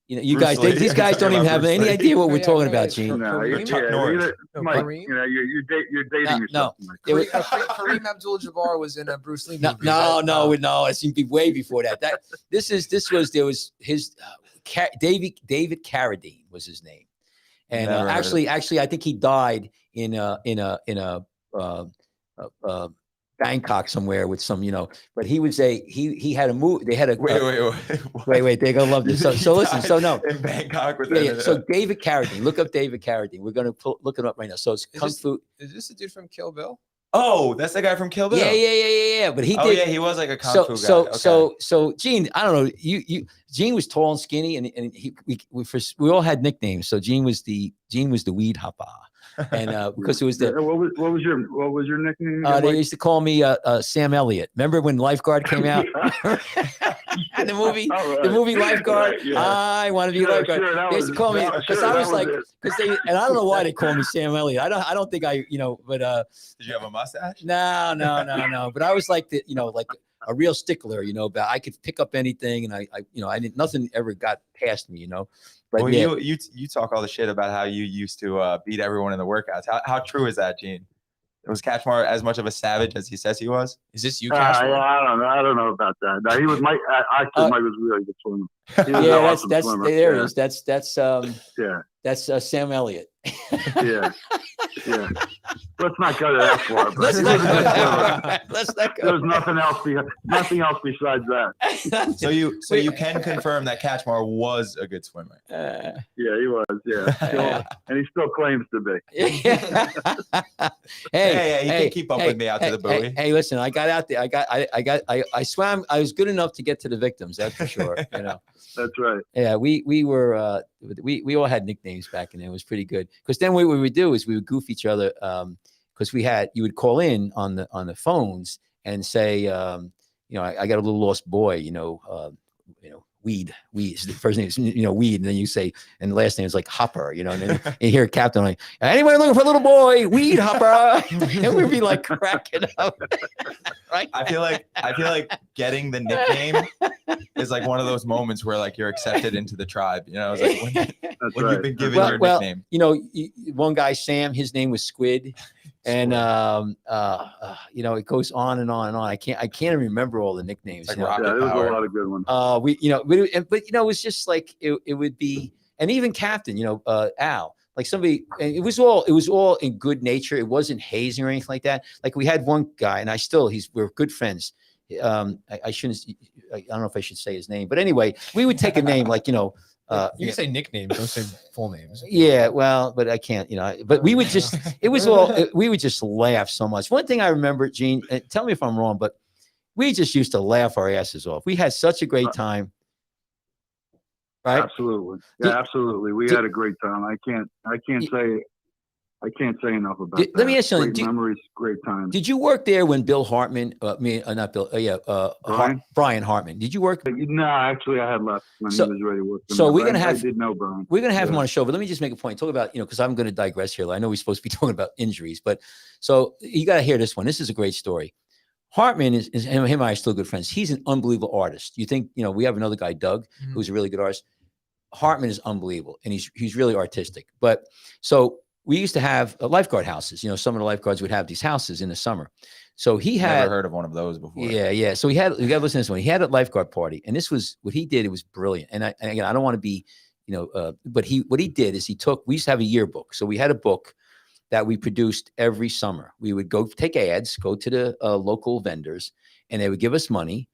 You know, you Bruce guys, Lee. these guys don't even have Bruce any Lee. idea what we're Yeah, talking yeah, about, it's Gene. No, Kareem? Chuck Norris. Mike, Kareem? you're dating yourself. No. Mike. It was- Kareem Abdul-Jabbar was in a Bruce Lee movie. No. It seemed to be way before that. There was his David Carradine was his name, and Never heard of actually, I think he died in a Bangkok somewhere with some, but he was he had a move. They had a wait. They're gonna love this. So listen. So no, in Bangkok with yeah. So David Carradine. Look up David Carradine. We're gonna look it up right now. So it's kung fu. Is this the dude from Kill Bill? Oh, that's the guy from Kill Bill. Yeah. But he Oh did. yeah, he was like a kung fu guy. So Gene, I don't know. Gene was tall and skinny, and we all had nicknames. So Gene was the weed hopper, and because it was the what was your nickname? they used to call me Sam Elliott. Remember when Lifeguard came out? the movie Lifeguard. Right, yeah. I want to be Lifeguard. Sure, they used to call me because I was like, because they, and I don't know why they call me Sam Elliott. I don't think but did you have a mustache? No. But I was like like a real stickler, but I could pick up anything, and I didn't, nothing ever got past me, But Well, yeah. you talk all the shit about how you used to beat everyone in the workouts. How true is that, Gene? Was Kachmar as much of a savage as he says he was? Is this you, Yeah, Kachmar? I don't know about that. No, he was Mike. Actually, Mike was a really good swimmer. He was an Yeah, awesome that's swimmer. there Yeah. it is. That's Sam Elliott. Yeah. Let's not go that far. But Let's he not was a go good that swimmer. Let's not go. There's nothing else besides that. So you can confirm that Kachmar was a good swimmer. Yeah, he was. Yeah, and he still claims to be. Hey, you can keep up with me out to the buoy. Hey, listen, I got out there. I swam. I was good enough to get to the victims. That's for sure. That's right. Yeah, we were we all had nicknames back in there. It was pretty good because then what we would do is we would goof each other because you would call in on the phones and say I got a little lost boy, Weed. The first name is Weed, and then you say, and the last name is like Hopper, and then you hear a captain like, anybody looking for a little boy, Weed Hopper, and we'd be like cracking up. Right? I feel like getting the nickname is like one of those moments where like you're accepted into the tribe. It's like when you've been given your nickname. One guy, Sam, his name was Squid. And it goes on and on and on. I can't even remember all the nicknames. Like Yeah, there was a lot of good ones. It was just like it would be, and even Captain, Al, like somebody, and it was all in good nature. It wasn't hazing or anything like that. Like we had one guy, and we're good friends. I don't know if I should say his name, but anyway, we would take a name like you can say nicknames, don't say full names. Yeah, well, but I can't, but we would just, we would just laugh so much. One thing I remember, Gene, tell me if I'm wrong, but we just used to laugh our asses off. We had such a great time. Right? Absolutely. Yeah, absolutely. We had a great time. I can't say enough about that. Let me ask you something. Great memories, great times. Did you work there when Bill Hartman, not Bill, Brian Hartman? Did you work? No, actually, I had left when he was ready to work. So we're gonna have. I did know Brian. We're gonna have him on a show, but let me just make a point. Talk about because I'm going to digress here. I know we're supposed to be talking about injuries, but so you got to hear this one. This is a great story. Hartman is him and I are still good friends. He's an unbelievable artist. You think we have another guy, Doug, who's a really good artist. Hartman is unbelievable, and he's really artistic. But so we used to have lifeguard houses. Some of the lifeguards would have these houses in the summer. So he had never heard of one of those before. Yeah. So you got to listen to this one. He had a lifeguard party, and this was what he did. It was brilliant. And again, I don't want to be, but what he did is we used to have a yearbook. So we had a book that we produced every summer. We would go take ads, go to the local vendors, and they would give us money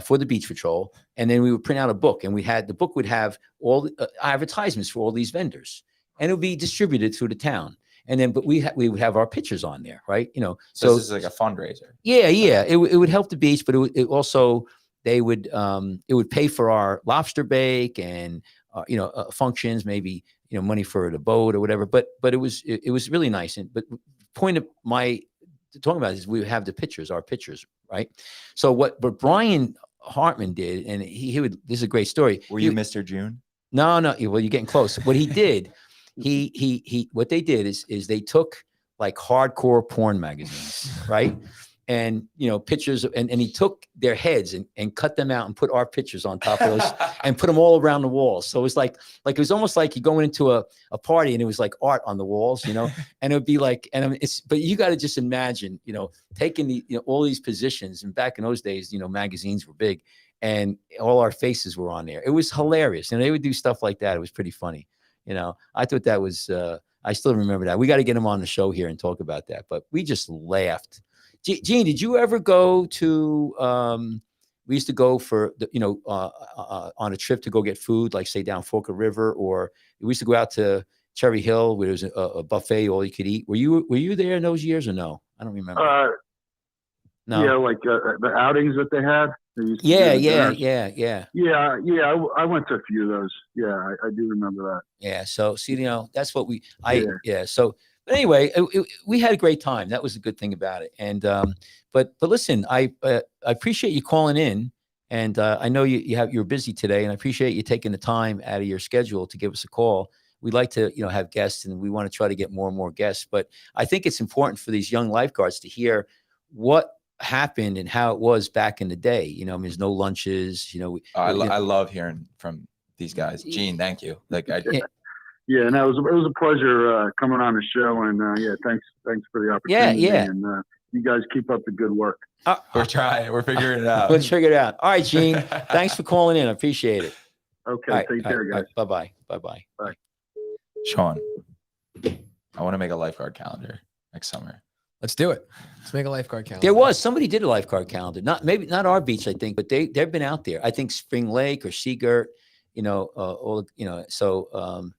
for the beach patrol, and then we would print out a book, and the book would have all the advertisements for all these vendors, and it would be distributed through the town. And then, but we would have our pictures on there, right? You know, So this is like a fundraiser. yeah, it would help the beach, but it also they would it would pay for our lobster bake and you know, functions, maybe, you know, money for the boat or whatever. But it was really nice. And but point of my talking about is we have the pictures, our pictures, right? So what Brian Hartman did, and he would, this is a great story. Were you Mr. June? No, well, you're getting close. What he did, he what they did is they took like hardcore porn magazines, right? And, you know, pictures, and he took their heads and cut them out and put our pictures on top of those and put them all around the walls. So it was like it was almost like you going into a party and it was like art on the walls, you know, and it would be like, and I mean, but you got to just imagine, you know, taking all these positions. And back in those days, you know, magazines were big and all our faces were on there. It was hilarious. And they would do stuff like that. It was pretty funny. You know, I thought that was, I still remember that. We got to get him on the show here and talk about that, but we just laughed. Gene, did you ever go to, we used to go for, you know, on a trip to go get food, like say down Forked River, or we used to go out to Cherry Hill where there was a buffet, all you could eat. Were you there in those years or no? I don't remember. No. Yeah, like the outings that they had. Yeah. I went to a few of those. Yeah, I do remember that. Yeah. So see, you know, that's what So, but anyway, we had a great time. That was a good thing about it. And but listen, I appreciate you calling in, and I know you're busy today, and I appreciate you taking the time out of your schedule to give us a call. We'd like to, you know, have guests, and we want to try to get more and more guests. But I think it's important for these young lifeguards to hear what happened and how it was back in the day. You know, I mean, there's no lunches. You know, I love hearing from these guys. Gene, thank you. Like Yeah, and it was a pleasure coming on the show, and thanks for the opportunity. Yeah. And you guys keep up the good work. We're trying. We're figuring it out. Let's figure it out. All right, Gene. Thanks for calling in. I appreciate it. Okay, right, take care, guys. Bye. Bye. Sean, I want to make a lifeguard calendar next summer. Let's do it. Let's make a lifeguard calendar. There was somebody did a lifeguard calendar. Not our beach, I think, but they've been out there. I think Spring Lake or Seagirt. You know, all you know. So.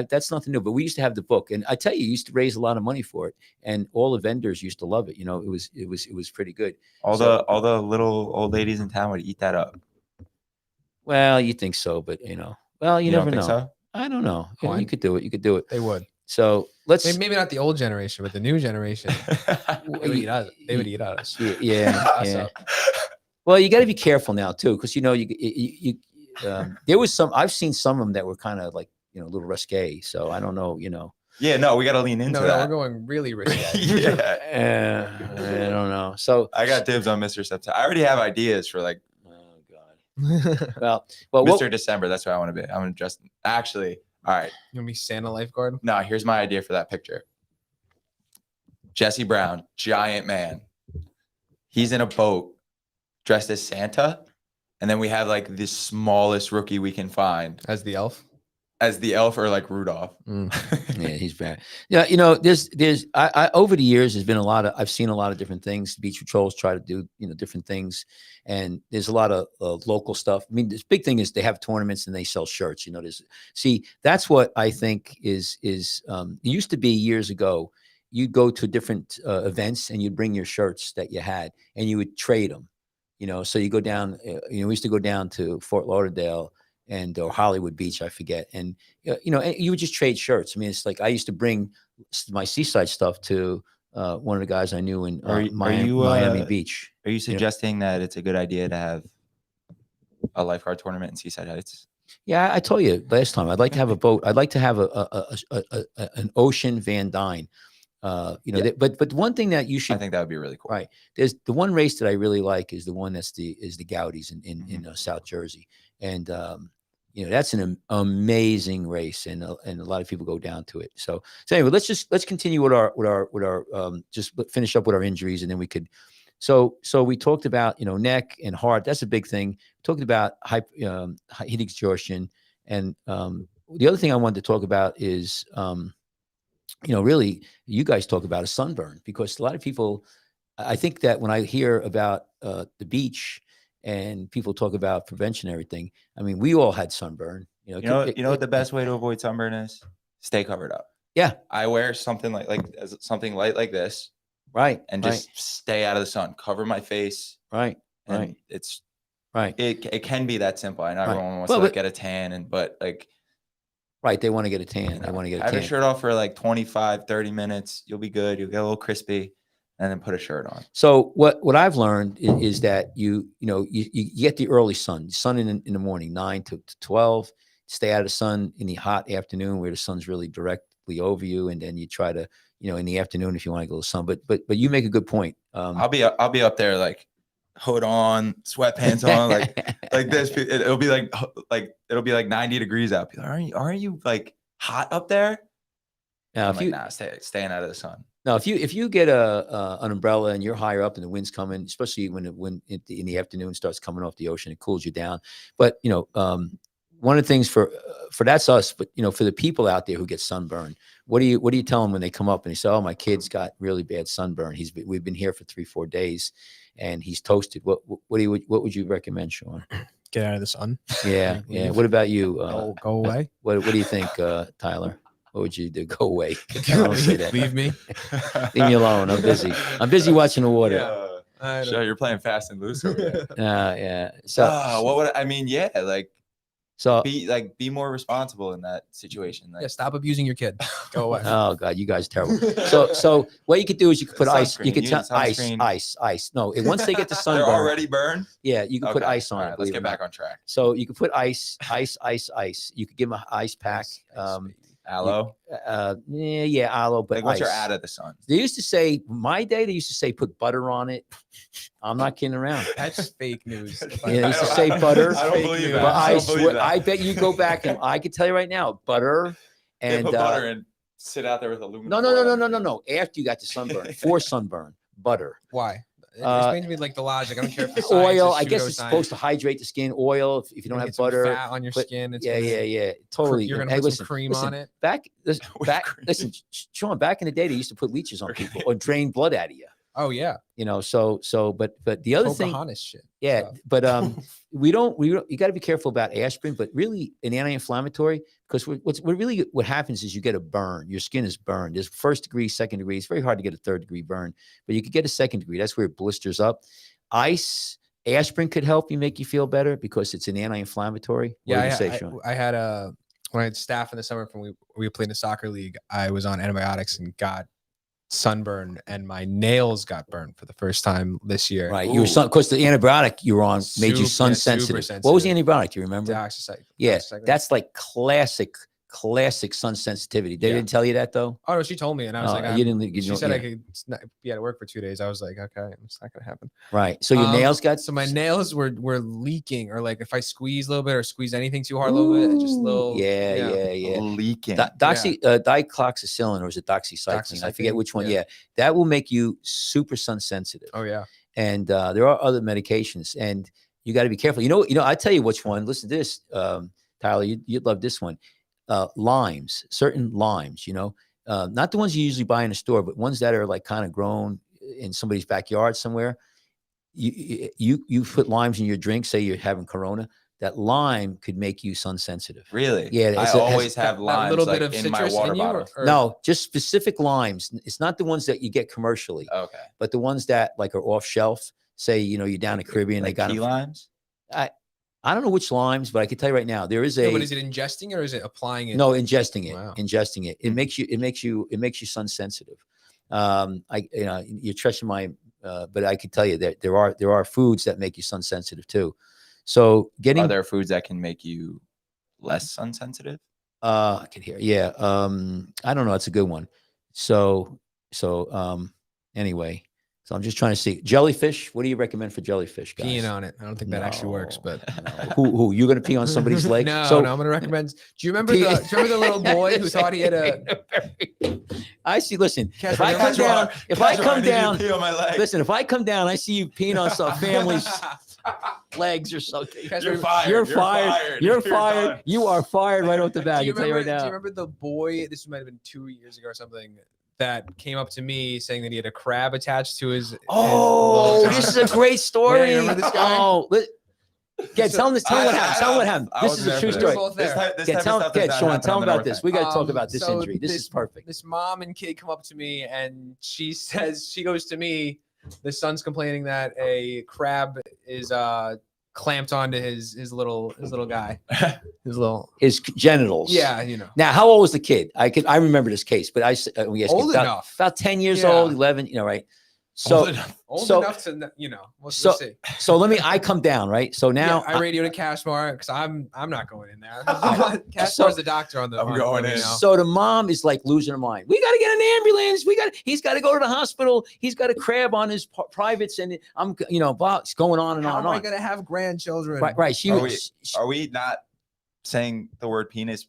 That's nothing new, but we used to have the book, and I tell you, used to raise a lot of money for it, and all the vendors used to love it. You know, it was pretty good. All the little old ladies in town would eat that up. Well, you think so, but you know, well, you never know. So? I don't know. You could do it. You could do it. They would. So maybe not the old generation, but the new generation. They would eat us. Yeah. Well, you got to be careful now too, because you know there was I've seen some of them that were kind of like, you know, a little risque. So I don't know, you know. Yeah, no, we got to lean into that. No, we're going really risque. Yeah. I don't know. So I got dibs on Mr. September. I already have ideas for like, oh God. well, Mr. December. That's what I want to be. I'm going to dress. Actually, all right. You want to be Santa lifeguard? No, here's my idea for that picture. Jesse Brown, giant man. He's in a boat dressed as Santa. And then we have like the smallest rookie we can find. As the elf? As the elf, or like Rudolph. Yeah, he's bad. Yeah, you know, I over the years, there's been I've seen a lot of different things. Beach patrols try to do, you know, different things. And there's a lot of local stuff. I mean, this big thing is they have tournaments and they sell shirts, you know, that's what I think is it used to be years ago. You'd go to different events and you'd bring your shirts that you had and you would trade them. You know, so you go down, you know, we used to go down to Fort Lauderdale or Hollywood Beach, I forget. And, you know, and you would just trade shirts. I mean, it's like I used to bring my seaside stuff to one of the guys I knew in Miami Beach. Are you suggesting that it's a good idea to have a lifeguard tournament in Seaside Heights? Yeah, I told you last time, I'd like to have a boat. I'd like to have an Ocean Van Dyne. You know, but one thing that you should, I think that would be really cool. Right. There's the one race that I really like is the one that's the Gaudies in South Jersey. And, you know, that's an amazing race and a lot of people go down to it. So anyway, let's continue with our just finish up with our injuries. And then we could, so we talked about, you know, neck and heart. That's a big thing. We talked about heat exhaustion. And, the other thing I wanted to talk about is, you know, really, you guys talk about a sunburn, because a lot of people, I think that when I hear about the beach and people talk about prevention and everything, I mean, we all had sunburn. You know what the best way to avoid sunburn is? Stay covered up. Yeah. I wear something something light like this, Right. and just stay out of the sun, cover my face. Right. And Right. it's right. It can be that simple. I know Right. everyone wants Well, to but- get a tan, but like, Right. They want to get a tan. They want to get a have tan. your shirt off for like 25, 30 minutes. You'll be good. You'll get a little crispy, and then put a shirt on. So what I've learned is that you get the early sun in the morning, 9 to 12. Stay out of the sun in the hot afternoon where the sun's really directly over you, and then you try to, in the afternoon if you want to go to sun. But you make a good point. I'll be up there like hood on, sweatpants on, like this. It'll be like it'll be like 90 degrees out. People, aren't you like hot up there? Now, I'm like, nah, staying out of the sun. Now, if you get an umbrella and you're higher up and the wind's coming, especially when in the afternoon starts coming off the ocean, it cools you down. But one of the things for that's us, but for the people out there who get sunburn, what do you tell them when they come up and they say, "Oh, my kid's got really bad sunburn. We've been here for 3-4 days, and he's toasted." What would you recommend, Sean? Get out of the sun. Yeah, yeah. What about you? Go away. What do you think, Tyler? What would you do? Go away. Don't say that. Leave me. Leave me alone. I'm busy. I'm busy watching the water. So you're playing fast and loose over there. Yeah. So what would I mean? Yeah, like so be more responsible in that situation. Like, Yeah, stop abusing your kid. Go away. oh God, you guys are terrible. So what you could do is you could put ice. You Sunscreen. could You tell need sunscreen. ice. No, once they get the they're sunburn, already burned. yeah, you can put Okay. ice on All it. right, let's believe it get or back not. on track. So you could put ice. You could give them ice pack. Aloe. Yeah, aloe. But Like once you're ice. out of the sun. They used to say, my day, they used to say put butter on it. I'm not kidding around. That's fake news. Yeah, they used to say butter. I don't believe that. But I don't believe that. I bet you go back and I can tell you right now, butter They and put butter and sit out there with aluminum. no. After you got the sunburn, for sunburn, butter. Why? Explain to me like the logic. I don't care if it's Oil. science, I guess it's supposed to hydrate the skin. Oil. If you don't have butter, fat on your skin. It's yeah. Totally. You're gonna Hey, put listen, some cream listen, on it. Listen, Sean. Back in the day, they used to put leeches on people or drain blood out of you. Oh yeah. But the other thing, Pocahontas shit. yeah, stuff. but we don't. You got to be careful about aspirin, but really an anti-inflammatory, because what happens is you get a burn. Your skin is burned. There's first degree, second degree. It's very hard to get a third degree burn, but you could get a second degree. That's where it blisters up. Aspirin could help you, make you feel better because it's an anti-inflammatory. Yeah, I I had when I had staff in the summer when we played in a soccer league. I was on antibiotics and got sunburn, and my nails got burned for the first time this year. Right, you were because the antibiotic you were on made you sun sensitive. What was the antibiotic? Do you remember? Dioxycycline. Yeah, that's like classic sun sensitivity. They didn't tell you that though. Oh no, she told me, and I was like, you didn't. she said I could be at work for 2 days. I was like, okay, it's not gonna happen. Right. So your nails got. So my nails were leaking, or like if I squeeze a little bit or squeeze anything too hard a little bit, it just a little. Yeah. Leaking. Dicloxacillin, or is it doxycycline? I forget which one. Yeah, that will make you super sun sensitive. Oh yeah. And there are other medications, and you got to be careful. I tell you which one. Listen to this, Tyler. You'd love this one. Certain limes, not the ones you usually buy in a store, but ones that are like kind of grown in somebody's backyard somewhere. You put limes in your drink, say you're having Corona, that lime could make you sun sensitive. Really? Yeah. I always have limes little like bit of in my citrus water in you, bottle. No, just specific limes. It's not the ones that you get commercially, Okay. but the ones that like are off shelf. Say, you're down in the Caribbean, Like they got key limes? I don't know which limes, but I can tell you right now, there is No, but is it ingesting or is it applying it? No, ingesting it. Wow. Ingesting it. It makes you sun sensitive. You're trusting my, but I can tell you that there are foods that make you sun sensitive too. So Are there foods that can make you less sun sensitive? I can hear. Yeah. I don't know. It's a good one. So anyway. So I'm just trying to see jellyfish. What do you recommend for jellyfish, guys? Peeing on it. I don't think that actually works, but who you're gonna pee on somebody's leg? No, So- I'm gonna recommend. Do you remember the little boy who thought he had a? I see. Listen, if Casper, I come down, Pee on my leg. listen, if I come down, I see you peeing on some family's legs or something. You're fired. You're fired. You're fired. done. You are fired right off the bat. I can tell you right Do you now. remember the boy? This might have been 2 years ago or something. That came up to me saying that he had a crab attached to his. Oh, his this is a great story. Yeah, you remember this guy? Oh, Yeah, tell him this. Tell him what happened. Tell him what happened. I This is wasn't a true there We were story. both there. This Yeah, type tell of him, stuff does not Sean, happen tell him on the about north this. end. We got to talk about this So injury. This is perfect. This mom and kid come up to me, and she says, she goes to me, the son's complaining that a crab is clamped onto his little guy, his little, His genitals. yeah, you know, Now, how old was the kid? I remember this case, but we asked old about, enough, about 10 years Yeah. old, 11. Right? So old so- enough to, you know, we'll so- see. so I come down, right? So now I radioed to Kachmar because I'm not going in there. So- Kachmar's the doctor on the. I'm on- going you in. know. So the mom is like losing her mind. We got to get an ambulance. He's got to go to the hospital. He's got a crab on his privates, and I'm, it's going on and How on am and I on. gonna have grandchildren? Right. She Are was. Are we not saying the word penis?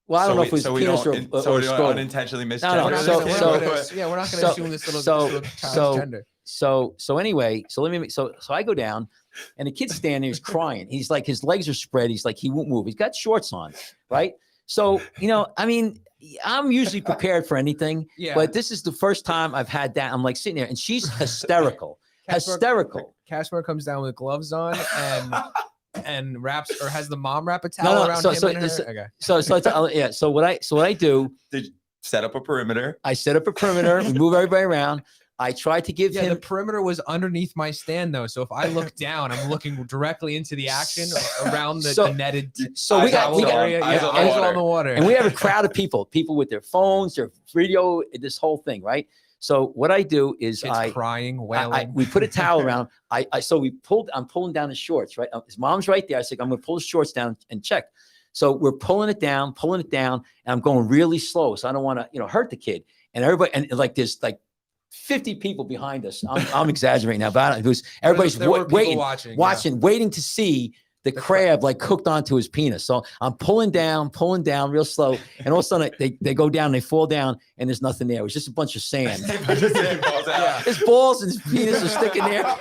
Well, I don't know if it was so we penis don't, or so we don't scrotum. unintentionally no, We're not misgender. so- gonna- this. we're not gonna- yeah, we're not going to so- assume this little child's so- gender. So anyway, so I go down, and the kid's standing there, he's crying. He's like, his legs are spread. He's like, he won't move. He's got shorts on, right? So I mean, I'm usually prepared for anything, Yeah, but this is the first time I've had that. I'm like sitting there, and she's hysterical, hysterical. Kachmar comes down with gloves on and wraps, or has the mom wrap a towel no, around so- him so and her. it's- Okay. Yeah. So what I do, Set up a perimeter. I set up a perimeter. We move everybody around. I try to give Yeah, the him. perimeter was underneath my stand though, so if I look down, I'm looking directly into the action around the, So- the netted So we Eyes got on we the got area. eyes Yeah, on the eyes water. on the water. and we have a crowd of people with their phones, their video, this whole thing, right? So what I do is Kids crying, wailing. we put a towel around. I'm pulling down his shorts, right? His mom's right there. I said, I'm going to pull his shorts down and check. So we're pulling it down, and I'm going really slow. So I don't want to, hurt the kid. And everybody, and like there's like 50 people behind us. I'm exaggerating now, but it was everybody's There were people waiting, watching. waiting to see the crab like hooked onto his penis. So I'm pulling down real slow, and all of a sudden they go down, they fall down, and there's nothing there. It was just a bunch of sand. Yeah. His balls and his penis are sticking there.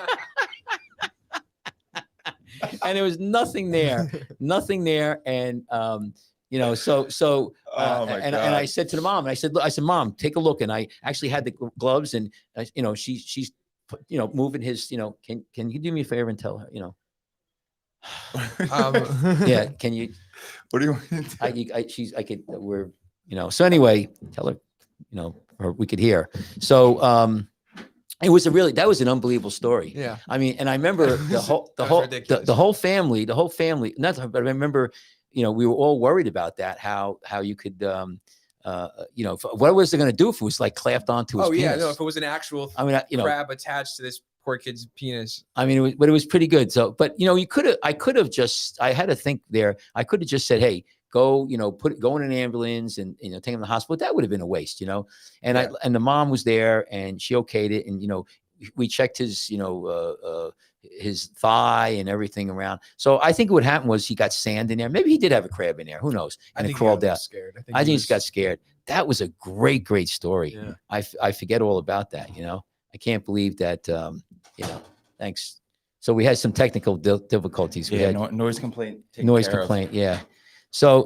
And there was nothing there, and Oh my and God. I said to the mom, and I said, Mom, take a look. And I actually had the gloves, and she's moving his, can you do me a favor and tell her, yeah, can you? What do you want? So anyway, tell her, or we could hear. So that was an unbelievable story. Yeah. I mean, and I remember the ridiculous. whole family, nothing, but I remember, we were all worried about that, how you could, what was it going to do if it was like clamped onto his Oh penis? yeah, no, if it was an actual I mean, crab attached to this poor kid's penis. I mean, it was pretty good. So, but I had to think there. I could have just said, hey, go, go in an ambulance and, take him to the hospital. That would have been a waste, and Yeah. and the mom was there and she okayed it. And, we checked his, his thigh and everything around. So I think what happened was he got sand in there. Maybe he did have a crab in there. Who knows? And it crawled out. Scared. I think he just got scared. That was a great, great story. Yeah. I forget all about that. I can't believe that, thanks. So we had some technical difficulties. We Yeah, had noise complaint. taken noise care of. complaint. Yeah. So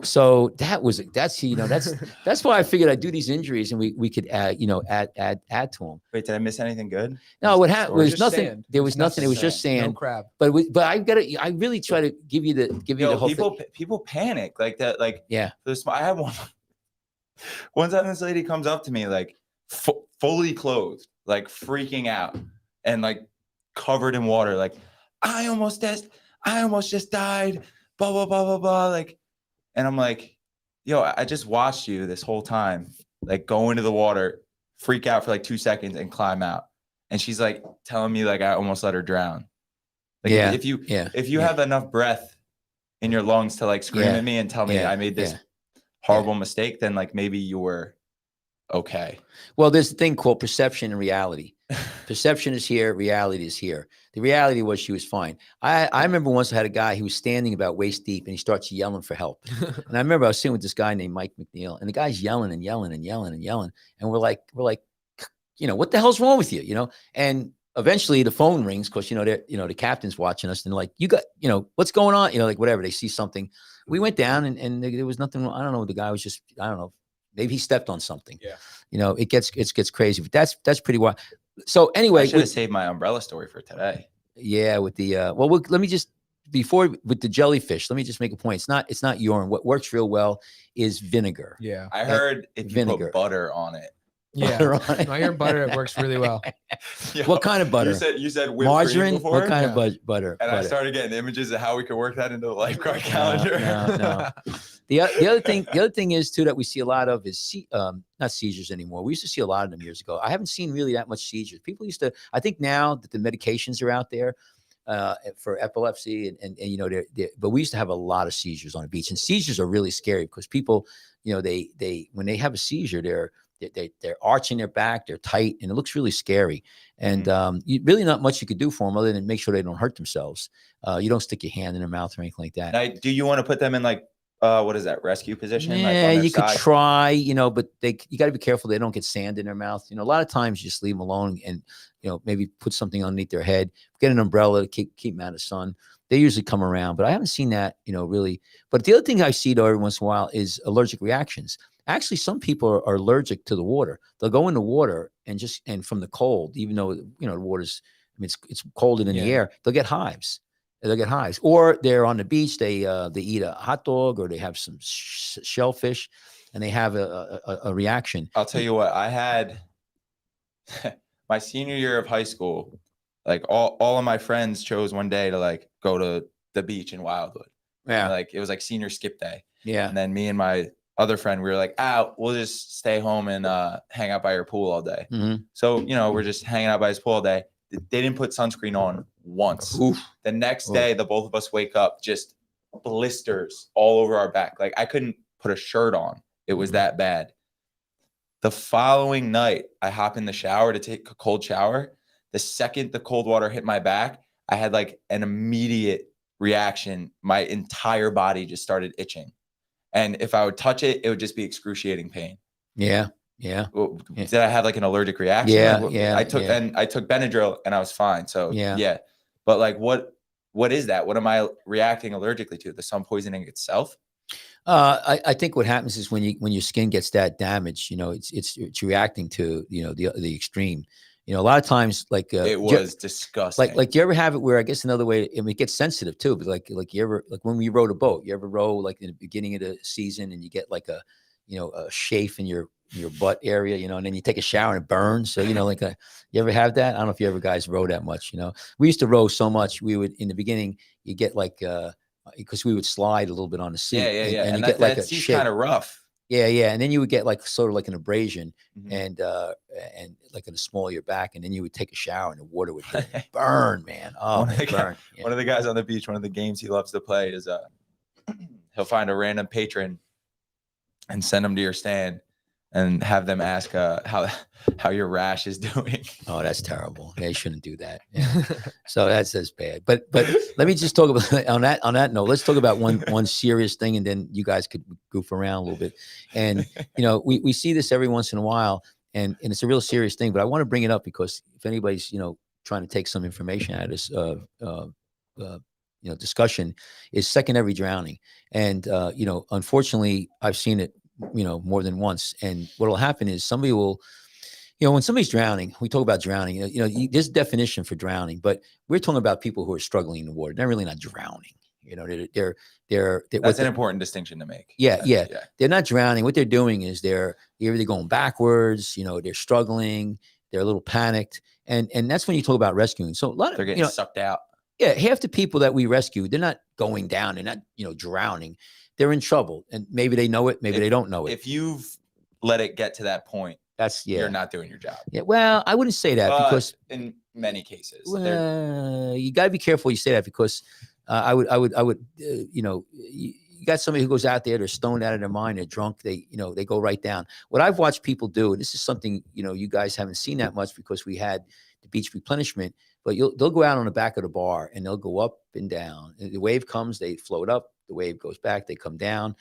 that's why I figured I'd do these injuries and we could add to them. Wait, did I miss anything good? No, what happened was Just nothing. sand. There was Just nothing. It was just No sand. crab. But I really try to give you the whole thing. People panic like that. Like Yeah. I had one time this lady comes up to me like fully clothed, like freaking out and like covered in water. Like I almost just died. Blah blah blah blah blah. Like, and I'm like, yo, I just watched you this whole time, like go into the water, freak out for like 2 seconds, and climb out. And she's like telling me like I almost let her drown. Like Yeah. if you Yeah. have enough breath in your lungs to like scream Yeah. at me and tell me Yeah. I made this Yeah. horrible mistake, then like maybe you were okay. Well, there's a thing called perception and reality. Perception is here, reality is here. The reality was she was fine. I remember once I had a guy who was standing about waist deep and he starts yelling for help. And I remember I was sitting with this guy named Mike McNeil, and the guy's yelling and yelling and yelling and yelling. And we're like, what the hell's wrong with you? And eventually the phone rings because the captain's watching us and they're like, you got, what's going on? Like whatever, they see something. We went down and there was nothing wrong. I don't know. The guy was just, I don't know. Maybe he stepped on something. Yeah. It gets crazy, but that's pretty wild. So anyway, I should have saved my umbrella story for today. yeah, with the let me just before with the jellyfish, let me just make a point. It's not urine. What works real well is vinegar. Yeah. I heard if you vinegar. put butter on it. Yeah. Butter on it. I hear butter. It works really well. Yo, What kind of butter? You said whipped Margarine? cream before? What kind Yeah. of butter? And I butter. started getting images of how we could work that into the lifeguard No, calendar. no. The other thing is too that we see a lot of is not seizures anymore. We used to see a lot of them years ago. I haven't seen really that much seizures. People used to. I think now that the medications are out there for epilepsy and you know but we used to have a lot of seizures on the beach, and seizures are really scary because people, you know, they when they have a seizure, they're arching their back, they're tight, and it looks really scary. And really not much you could do for them other than make sure they don't hurt themselves. You don't stick your hand in their mouth or anything like that. Now, do you want to put them in like what is that, rescue position? Yeah, like on their you could side? try, you know, but you got to be careful they don't get sand in their mouth. You know, a lot of times you just leave them alone and, you know, maybe put something underneath their head, get an umbrella to keep them out of sun. They usually come around, but I haven't seen that, you know, really. But the other thing I see though every once in a while is allergic reactions. Actually, some people are allergic to the water. They'll go in the water and from the cold, even though, you know, the water's, I mean, it's colder than the air, they'll get hives. Or they're on the beach, they eat a hot dog or they have some shellfish and they have a reaction. I'll tell you what, I had my senior year of high school, like all of my friends chose one day to like go to the beach in Wildwood. Yeah. And, like it was like senior skip day. Yeah. And then me and my other friend, we were like, we'll just stay home and hang out by your pool all day. Mm-hmm. So, you know, we're just hanging out by his pool all day. They didn't put sunscreen on once. Oof. The next day, the both of us wake up, just blisters all over our back. Like I couldn't put a shirt on. It was that bad. The following night, I hop in the shower to take a cold shower. The second the cold water hit my back, I had like an immediate reaction. My entire body just started itching. And if I would touch it, it would just be excruciating pain. Yeah. Yeah. Did I have like an allergic reaction? Yeah. Like, Yeah. I took Benadryl and I was fine. So yeah. But like, what is that? What am I reacting allergically to? The sun poisoning itself? I think what happens is when your skin gets that damaged, you know, it's reacting to, you know, the extreme. You know, a lot of times, like it was disgusting. Like, do you ever have it where I guess another way, I mean, it gets sensitive too, but like you ever, like when we rowed a boat, you ever row like in the beginning of the season and you get like a chafe in your butt area, you know, and then you take a shower and it burns. So, you know, you ever have that? I don't know if you ever guys row that much, you know. We used to row so much, we would, in the beginning, you get like, because we would slide a little bit on the sea. Yeah. And you get like a sea's kind of rough. Yeah. And then you would get like sort of like an abrasion and like in the small of your back, and then you would take a shower and the water would burn, man. Oh, burn. Yeah. One of the guys on the beach, one of the games he loves to play is he'll find a random patron and send them to your stand and have them ask how your rash is doing. Oh, that's terrible. They shouldn't do that. Yeah. So that's bad. But let me just talk about on that note. Let's talk about one serious thing, and then you guys could goof around a little bit. And you know, we see this every once in a while, and it's a real serious thing. But I want to bring it up because if anybody's trying to take some information out of this discussion, is secondary drowning. And unfortunately, I've seen it more than once. And what will happen is somebody will, when somebody's drowning, we talk about drowning, there's a definition for drowning, but we're talking about people who are struggling in the water. They're really not drowning. That's an important distinction to make. Yeah. They're not drowning. What they're doing is they're either going backwards, they're struggling, they're a little panicked. And that's when you talk about rescuing. So a lot of, they're getting sucked out. Yeah. Half the people that we rescue, they're not going down. They're not, drowning. They're in trouble, and maybe they know it. Maybe they don't know it. If you've let it get to that point, you're not doing your job. Yeah. Well, I wouldn't say that because in many cases, you got to be careful. You say that because I would, you got somebody who goes out there, they're stoned out of their mind, they're drunk, they go right down. What I've watched people do, and this is something, you guys haven't seen that much because we had the beach replenishment, but they'll go out on the back of the bar and they'll go up and down. And the wave comes, they float up. The wave goes back, they come down.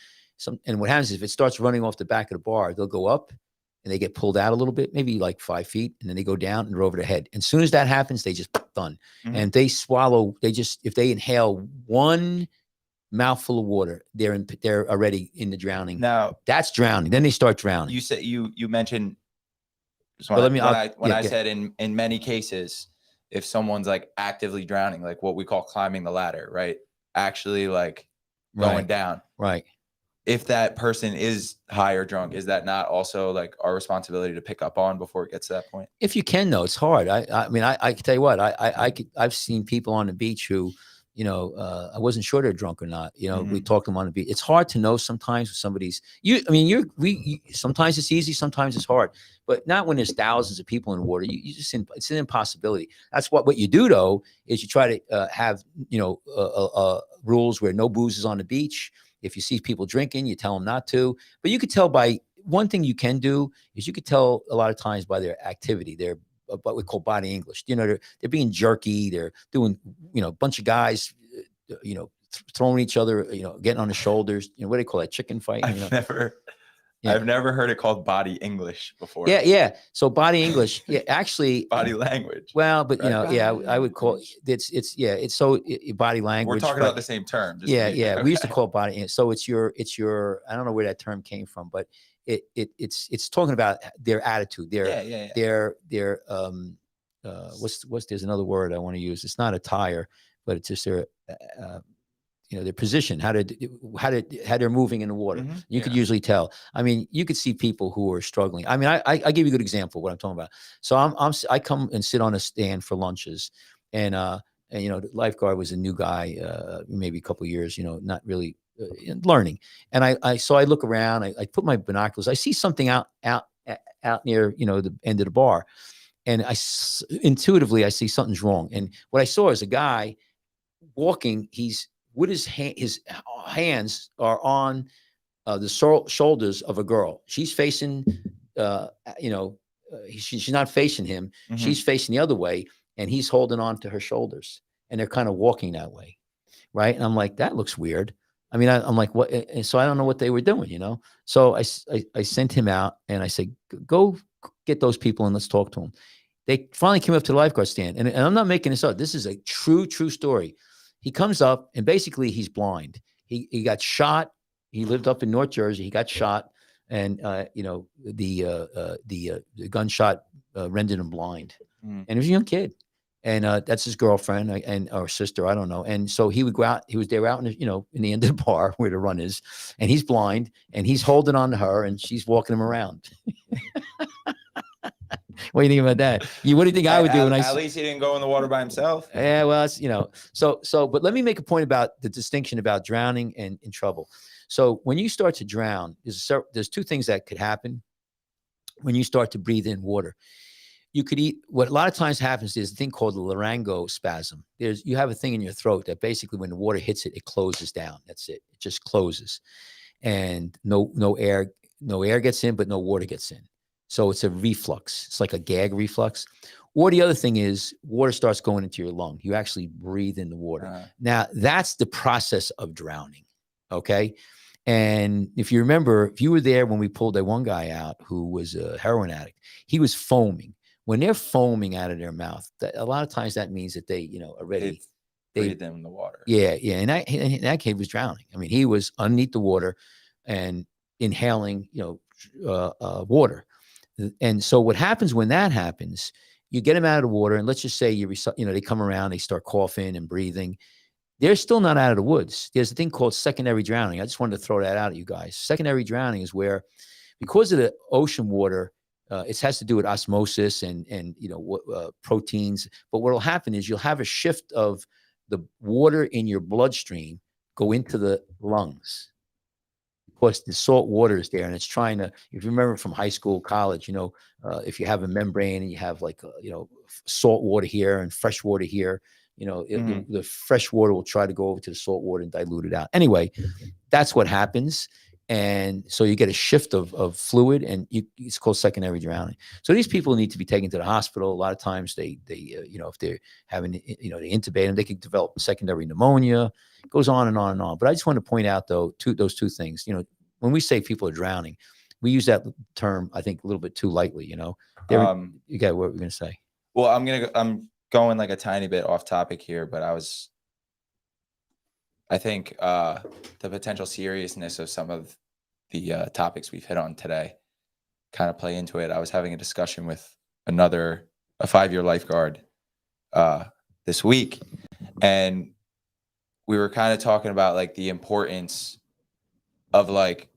And what happens is if it starts running off the back of the bar, they'll go up and they get pulled out a little bit, maybe like 5 feet, and then they go down and they're over their head. And as soon as that happens, they just done. Mm-hmm. And they swallow, if they inhale one mouthful of water, they're already in the drowning. Now that's drowning. Then they start drowning. You said you mentioned when I said in many cases, if someone's like actively drowning, like what we call climbing the ladder, right? actually like going Right. down. Right. If that person is high or drunk, is that not also like our responsibility to pick up on before it gets to that point? If you can, though, it's hard. I mean, I can tell you what, I've seen people on the beach who, I wasn't sure they're drunk or not. We talk to them on the beach. It's hard to know sometimes if somebody's sometimes it's easy, sometimes it's hard, but not when there's thousands of people in the water. It's an impossibility. That's what you do though, is you try to have, rules where no booze is on the beach. If you see people drinking, you tell them not to, but you could tell by one thing you can do is you could tell a lot of times by their activity, their what we call body English. They're being jerky. They're doing, a bunch of guys, throwing each other, getting on the shoulders. What do they call that? Chicken fight? I've never heard it called body English before. Yeah. So body English, actually body language. Well, but Right. I would call it's body language. We're talking about the same term. Okay. We used to call it body. So it's your I don't know where that term came from, but it's talking about their attitude, their there's another word I want to use. It's not attire, but it's just their their position, how they're moving in the water. You could usually tell. I mean, you could see people who are struggling. I mean, I give you a good example of what I'm talking about. So I come and sit on a stand for lunches, and the lifeguard was a new guy, maybe a couple of years, not really learning. And I look around, I put my binoculars, I see something out near, the end of the bar. And intuitively, I see something's wrong. And what I saw is a guy walking, he's with his hands are on the shoulders of a girl. She's facing, she's not facing him. She's facing the other way, and he's holding on to her shoulders, and they're kind of walking that way. Right. And I'm like, that looks weird. I mean, I'm like, what? And so I don't know what they were doing, So I sent him out, and I said, go get those people and let's talk to them. They finally came up to the lifeguard stand, and I'm not making this up. This is a true story. He comes up, and basically he's blind. He got shot. He lived up in North Jersey. He got shot, and the gunshot rendered him blind. And he was a young kid, and that's his girlfriend or sister, I don't know. And so he would go out. He was there out in the end of the bar where the run is, and he's blind, and he's holding on to her, and she's walking him around. What do you think about that? What do you think I would do when at least he didn't go in the water by himself? Yeah, well, it's, but let me make a point about the distinction about drowning and in trouble. So when you start to drown, there's two things that could happen when you start to breathe in water. You could what a lot of times happens is a thing called the laryngospasm. You have a thing in your throat that basically when the water hits it, it closes down. That's it. It just closes. And no air gets in, but no water gets in. So it's a reflux. It's like a gag reflux. Or the other thing is water starts going into your lung. You actually breathe in the water. Now, that's the process of drowning. Okay. And if you remember, if you were there when we pulled that one guy out who was a heroin addict, he was foaming. When they're foaming out of their mouth, a lot of times that means that they, already breathed in the water. Yeah. And that kid was drowning. I mean, he was underneath the water and inhaling, water. And so what happens when that happens, you get them out of the water, and let's just say they come around, they start coughing and breathing. They're still not out of the woods. There's a thing called secondary drowning. I just wanted to throw that out at you guys. Secondary drowning is where, because of the ocean water, it has to do with osmosis and proteins. But what will happen is you'll have a shift of the water in your bloodstream go into the lungs. Of course, the salt water is there, and it's trying to, if you remember from high school, college, if you have a membrane and you have like, salt water here and fresh water here, the fresh water will try to go over to the salt water and dilute it out. Anyway, that's what happens. And so you get a shift of fluid, and it's called secondary drowning. So these people need to be taken to the hospital. A lot of times they if they're having, they intubate them, they could develop secondary pneumonia. It goes on and on and on. But I just want to point out though, those two things, when we say people are drowning, we use that term, I think, a little bit too lightly, You got what we're going to say. Well, I'm going like a tiny bit off topic here, but I think the potential seriousness of some of the topics we've hit on today kind of play into it. I was having a discussion with a 5-year lifeguard this week, and we were kind of talking about like the importance of like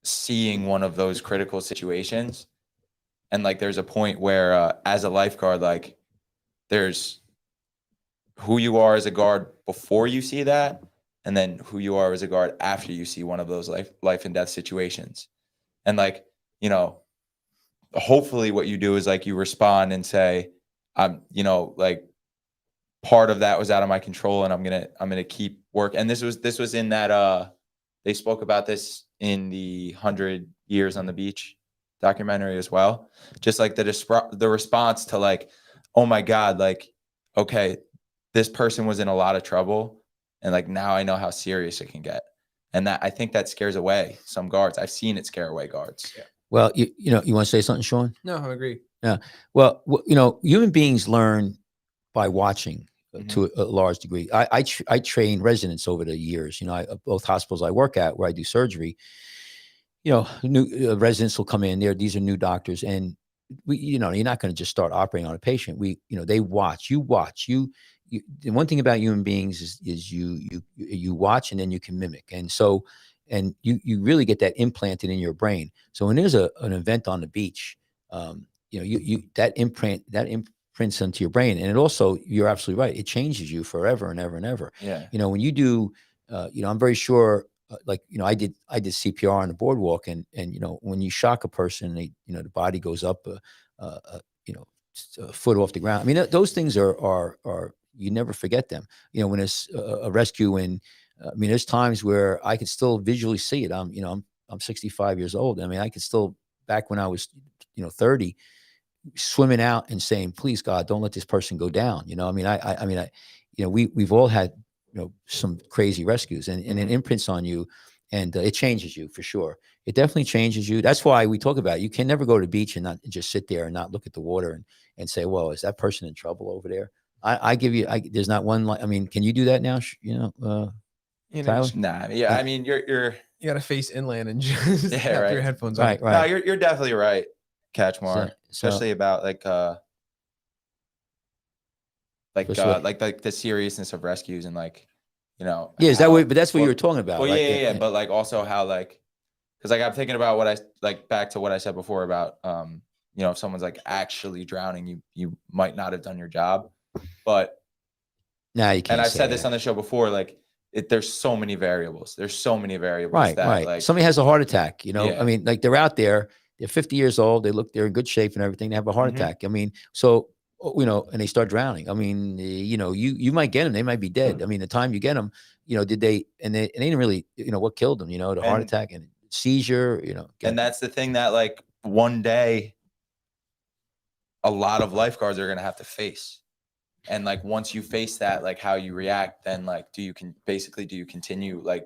seeing one of those critical situations. And like, there's a point where as a lifeguard, like there's who you are as a guard before you see that, and then who you are as a guard after you see one of those life and death situations. And like, you know, hopefully what you do is like you respond and say, you know, like part of that was out of my control and I'm gonna keep work. And this was in that they spoke about this in the 100 Years on the Beach documentary as well. Just like the response to like, oh my God, like, okay, this person was in a lot of trouble. And like, now I know how serious it can get. And that, I think that scares away some guards. I've seen it scare away guards. Yeah. Well, you know, you want to say something, Sean? No, I agree. Yeah. Well, you know, human beings learn by watching Mhm. to a large degree. I train residents over the years. You know, both hospitals I work at where I do surgery. You know, new residents will come in there. These are new doctors, and you know, you're not going to just start operating on a patient. You know, they watch. You watch. The one thing about human beings is you watch and then you can mimic, and so and you really get that implanted in your brain. So when there's an event on the beach, you know, you that imprints into your brain, and it also, you're absolutely right, it changes you forever and ever and ever. Yeah. You know, when you do, you know, I'm very sure. Like, you know, I did CPR on the boardwalk, and you know, when you shock a person, you know, the body goes up, you know, a foot off the ground. I mean, those things are you never forget them. You know, when it's a rescue, and I mean, there's times where I could still visually see it. You know, I'm 65 years old. I mean, I could still, back when I was, you know, 30, swimming out and saying, please God, don't let this person go down. You know, I mean, I mean, you know, we've all had, you know, some crazy rescues, and it imprints on you, and it changes you for sure. It definitely changes you. That's why we talk about it. You can never go to the beach and not just sit there and not look at the water and say, well, is that person in trouble over there? I give you, there's not one, I mean, can you do that now? You know, You know, Tyler? Nah. Yeah. I mean, you got to face inland and just Yeah, have right. your headphones on. Right. no, you're definitely right, Kachmar. So- Especially about like For sure. like the seriousness of rescues and like, you know. Yeah, is that how- what, but that's what you well- were talking about. Well, right? yeah. But like also how like, because like I'm thinking about what I like back to what I said before about you know, if someone's like actually drowning, you might not have done your job. But Nah, you can't. and I've say said this that. on the show before, like there's so many variables. There's so many variables Right, that right. like Somebody has a heart attack, you know. Yeah. I mean, like, they're out there, they're 50 years old, they're in good shape and everything. They have a heart Mhm. attack. I mean, so, you know, and they start drowning. I mean, you know, you might get them, they might be dead. I mean, the time you get them, you know, they didn't really, you know, what killed them, you know, the heart And- attack and seizure, you know. and that's the thing that like one day a lot of lifeguards are going to have to face. And like once you face that, like how you react, then like do you continue like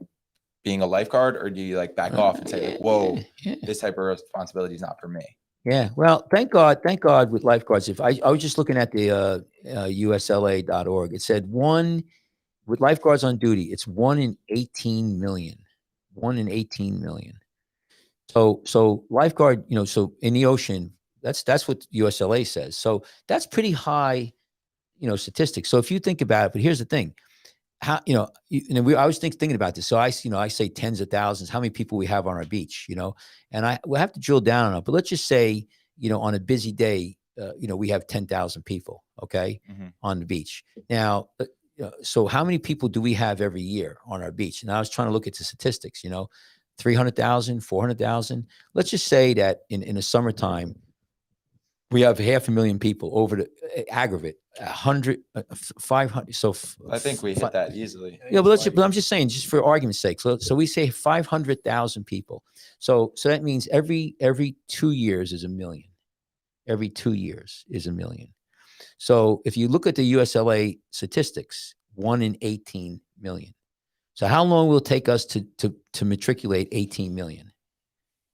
being a lifeguard, or do you like back off and say like, whoa, yeah. this type of responsibility is not for me? Yeah. Well, thank God with lifeguards. If I was just looking at the usla.org, it said with lifeguards on duty, it's 1 in 18 million. 1 in 18 million. So lifeguard, you know, so in the ocean, that's what USLA says. So that's pretty high, you know, statistics. So if you think about it, but here's the thing, how, you know, I was thinking about this. So I say tens of thousands, how many people we have on our beach, you know, and we'll have to drill down on it. But let's just say, you know, on a busy day, you know, we have 10,000 people, okay, on the beach. Now, so how many people do we have every year on our beach? And I was trying to look at the statistics, you know, 300,000, 400,000. Let's just say that in the summertime, we have 500,000 people over the aggregate, 100, 500. So I think we hit that easily. yeah, but I'm just saying, just for argument's sake. So we say 500,000 people. So that means every 2 years is 1 million. Every 2 years is 1 million. So if you look at the USLA statistics, 1 in 18 million. So how long will it take us to matriculate 18 million?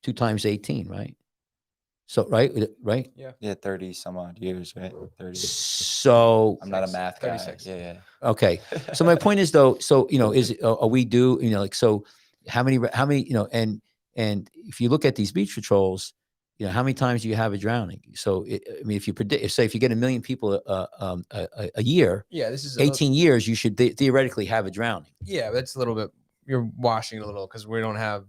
2 times 18, right? So right? Yeah, 30 some odd years, right? 30. So I'm not a math guy. 36. Yeah. okay. So my point is though, so, you know, are we due, you know, like, so how many, you know, and if you look at these beach patrols, you know, how many times do you have a drowning? So, I mean, if you predict, say, if you get 1 million people a year, Yeah, this is 18 years, you should theoretically have a drowning. Yeah, that's a little bit. You're washing it a little because we don't have.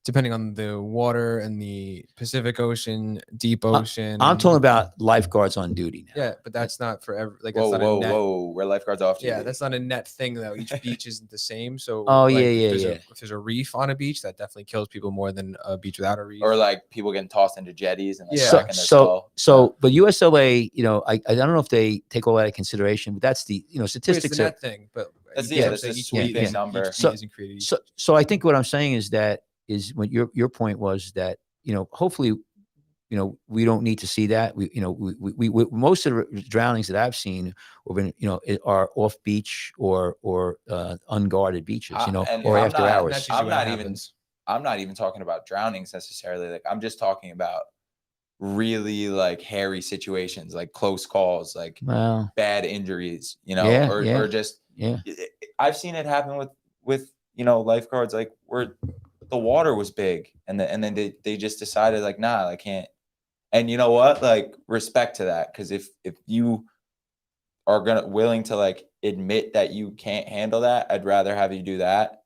Depending on the water and the Pacific Ocean, deep ocean. I'm talking about lifeguards on duty now. Yeah, but that's not for every. Like, Whoa, that's not whoa, a net. whoa! We're lifeguards off duty. Yeah, that's not a net thing though. Each beach isn't the same. So, Oh, like, yeah, if there's a reef on a beach, that definitely kills people more than a beach without a reef. Or like people getting tossed into jetties and like Yeah. cracking their skull. But USLA, you know, I don't know if they take all that into consideration, but that's the, you know, It's statistics the are. net thing, but That's you know what I'm that's a saying? Each sweeping beach- number. each beach isn't created equal. So I think what I'm saying is that what your point was that, you know, hopefully, you know, we don't need to see that. We most of the drownings that I've seen are off beach or unguarded beaches, you know, And or I'm after not- hours. That's usually what happens. I'm not even talking about drownings necessarily. Like I'm just talking about really like hairy situations, like close calls, like Well, bad injuries, you know, Yeah, or yeah. or just yeah. I've seen it happen with you know lifeguards, like where the water was big and then they just decided like, nah, I can't. And you know what, like respect to that, because if you are willing to like admit that you can't handle that, I'd rather have you do that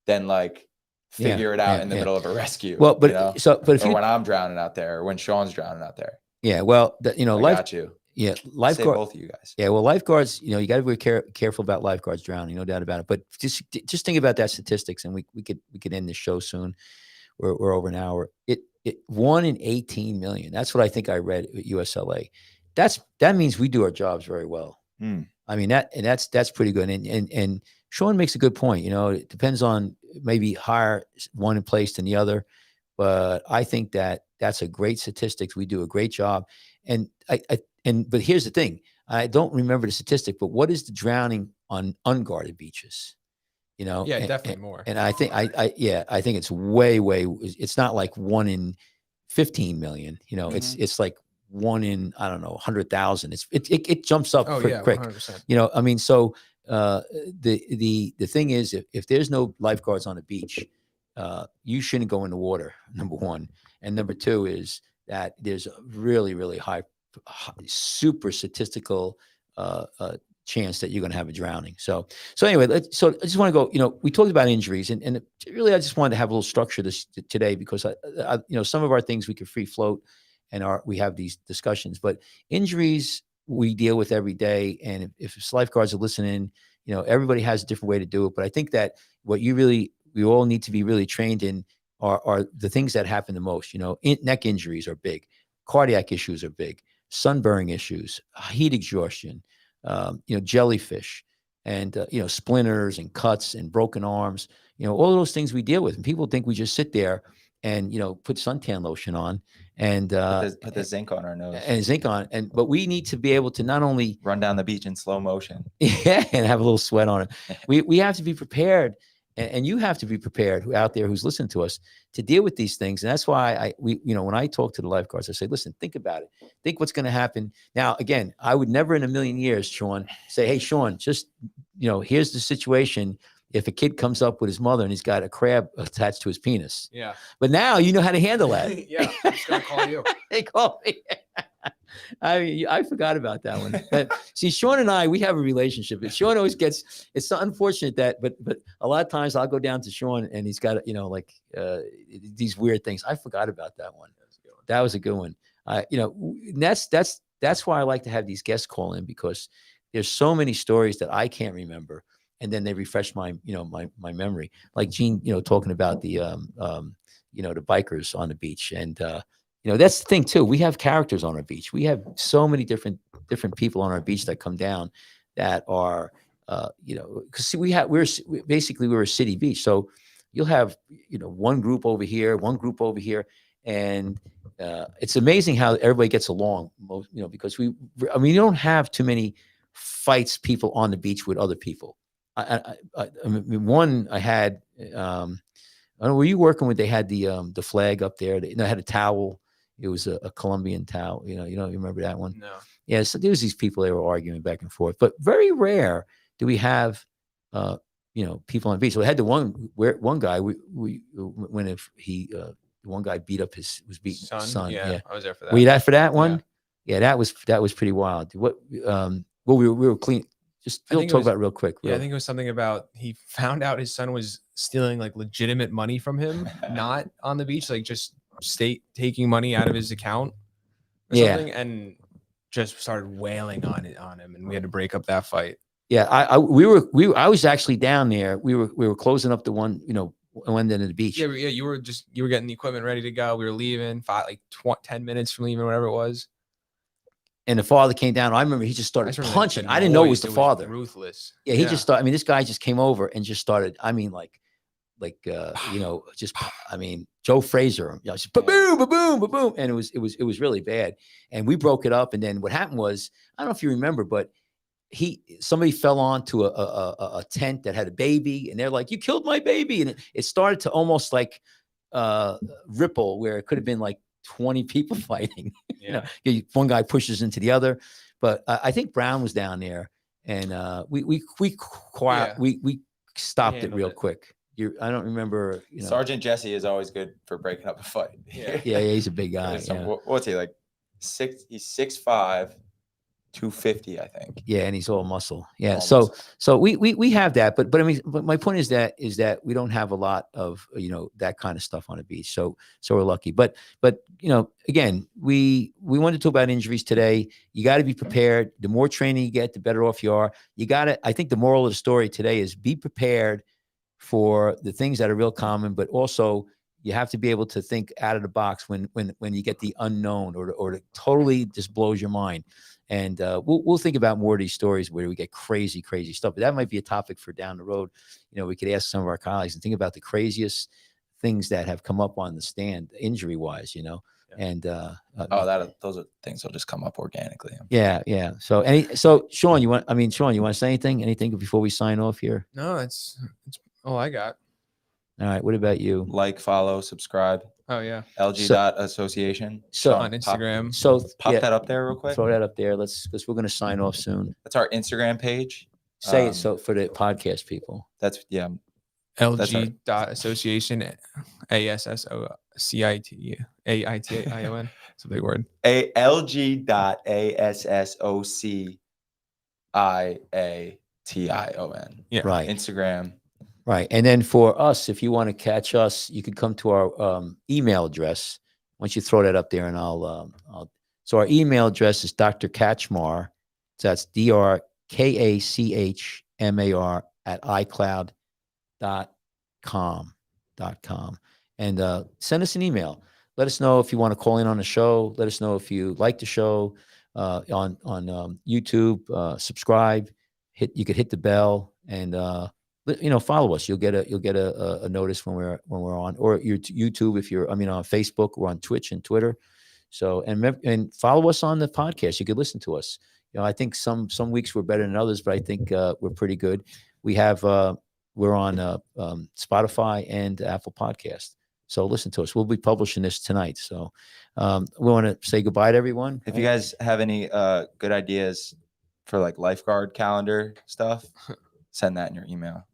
than like figure it out in the middle of a rescue. Well, but you know? but if Or you when I'm drowning out there, or when Sean's drowning out there. well, you know, I got you. yeah, Save lifeguard. both of you guys. Yeah, well, lifeguards, you know, you got to be careful about lifeguards drowning, no doubt about it. But just think about that statistics, and we could end the show soon. We're over an hour. It 1 in 18 million. That's what I think I read at USLA. That means we do our jobs very well. I mean that's pretty good. And Sean makes a good point. You know, it depends on maybe higher one in place than the other, but I think that's a great statistics. We do a great job. And but here's the thing. I don't remember the statistic, but what is the drowning on unguarded beaches? You know, Yeah, definitely more. And I think I think it's way. It's not like 1 in 15 million. You know, it's like 1 in, I don't know, 100,000. It jumps up pretty quick. 100%. You know, I mean, so the thing is, if there's no lifeguards on the beach, you shouldn't go in the water. Number one, and number two is that there's a really high super statistical chance that you're going to have a drowning. So anyway, so I just want to go, you know, we talked about injuries and really, I just wanted to have a little structure today because I you know, some of our things we could free float and we have these discussions, but injuries we deal with every day. And if lifeguards are listening, you know, everybody has a different way to do it. But I think that what we all need to be really trained in are the things that happen the most. You know, neck injuries are big. Cardiac issues are big. Sunburn issues, heat exhaustion, you know, jellyfish, and you know, splinters and cuts and broken arms. You know, all of those things we deal with. And people think we just sit there and, you know, put suntan lotion on and Put the zinc on our nose and zinc on. But we need to be able to not only run down the beach in slow motion. Yeah, and have a little sweat on it. We have to be prepared, and you have to be prepared out there who's listening to us to deal with these things. And that's why you know, when I talk to the lifeguards, I say, listen, think about it. Think what's going to happen. Now, again, I would never in a million years, Sean, say, hey, Sean, just, you know, here's the situation. If a kid comes up with his mother and he's got a crab attached to his penis. Yeah. But now you know how to handle that. Yeah. I'm just going to call you. They call me. I mean, I forgot about that one. But see, Sean and I, we have a relationship. And Sean always gets, it's so unfortunate that, but a lot of times I'll go down to Sean and he's got, you know, like these weird things. I forgot about that one. That was a good one. You know, and that's why I like to have these guests call in, because there's so many stories that I can't remember. And then they refresh my, you know, my memory. Like Gene, you know, talking about the, you know, the bikers on the beach. And, you know, that's the thing too. We have characters on our beach. We have so many different people on our beach that come down that are, you know, because we're a city beach. So you'll have, you know, one group over here, and it's amazing how everybody gets along. You know, because you don't have too many fights people on the beach with other people. I mean, one I had, I don't know, were you working with? They had the flag up there. They had a towel. It was a Colombian towel. You don't remember that one? No. Yeah. So there was these people, they were arguing back and forth, but very rare do we have, you know, people on the beach. So we had the one guy, when if he one guy beating his son. Yeah. I was there for that. Were you that for that one? Yeah, that was pretty wild. What we were clean. Just I think talk about it real quick. Yeah, I think it was something about he found out his son was stealing like legitimate money from him, not on the beach, like just taking money out of his account or something, and just started wailing on him, and we had to break up that fight. Yeah, I was actually down there. We were closing up the one, one end of the beach. Yeah, you were getting the equipment ready to go. We were leaving 10 minutes from leaving, whatever it was. And the father came down. I remember he just started punching. I didn't know it was the father. Ruthless. Yeah, he just started. I mean, this guy just came over and just started. I mean, Joe Frazier, just boom, boom, boom, and it was really bad. And we broke it up. And then what happened was, I don't know if you remember, but somebody fell onto a tent that had a baby, and they're like, "You killed my baby," and it started to almost like ripple where it could have been like 20 people fighting. One guy pushes into the other, but I think Brown was down there, and we stopped it real quick. I don't remember. Sergeant Jesse is always good for breaking up a fight. Yeah, he's a big guy. What's he like? He's 6'5", 250, I think. Yeah, and he's all muscle. Yeah, so we have that, but I mean, but my point is that we don't have a lot of that kind of stuff on the beach. So we're lucky. But again, we wanted to talk about injuries today. You got to be prepared. The more training you get, the better off you are. I think the moral of the story today is be prepared for the things that are real common, but also you have to be able to think out of the box when you get the unknown or it totally just blows your mind. And we'll think about more of these stories where we get crazy stuff. But that might be a topic for down the road. We could ask some of our colleagues and think about the craziest things that have come up on the stand, injury wise. And those are things that'll just come up organically. Yeah. So Sean, you want to say anything? Anything before we sign off here? No, it's all I got. All right. What about you? Like, follow, subscribe. Oh yeah. LG.association. So on Instagram. Pop that up there real quick. Throw that up there. Because we're going to sign off soon. That's our Instagram page. Say it so for the podcast people. LG.association. ASSOCITAITAION. It's a big word. LG.ASSOCIATION. Yeah. Right. Instagram. Right. And then for us, if you want to catch us, you could come to our email address. Once you throw that up there, and so our email address is Dr. Kachmar. So that's DrKachmar @icloud.com. And send us an email. Let us know if you want to call in on the show. Let us know if you like the show on YouTube. Subscribe. You could hit the bell and follow us. You'll get a notice when we're on, or your YouTube if you're on Facebook. We're on Twitch and Twitter. So and follow us on the podcast. You could listen to us. I think some weeks we're better than others, but I think we're pretty good. We're on Spotify and Apple Podcast. So listen to us. We'll be publishing this tonight. So we want to say goodbye to everyone. If you guys have any good ideas for like Lifeguard calendar stuff, send that in your email.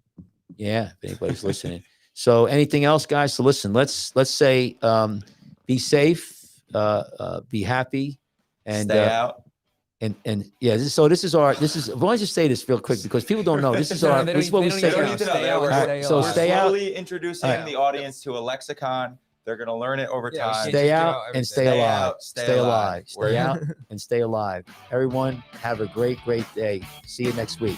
Yeah, if anybody's listening. So anything else, guys? So listen, let's say be safe, be happy, and stay out. And yeah, this is. Why don't I just say this real quick because people don't know. This is our. This is what we say. So stay out. Slowly introducing the audience to a lexicon. They're gonna learn it over time. Stay out and stay alive. Stay alive. Stay out and stay alive. Everyone, have a great day. See you next week.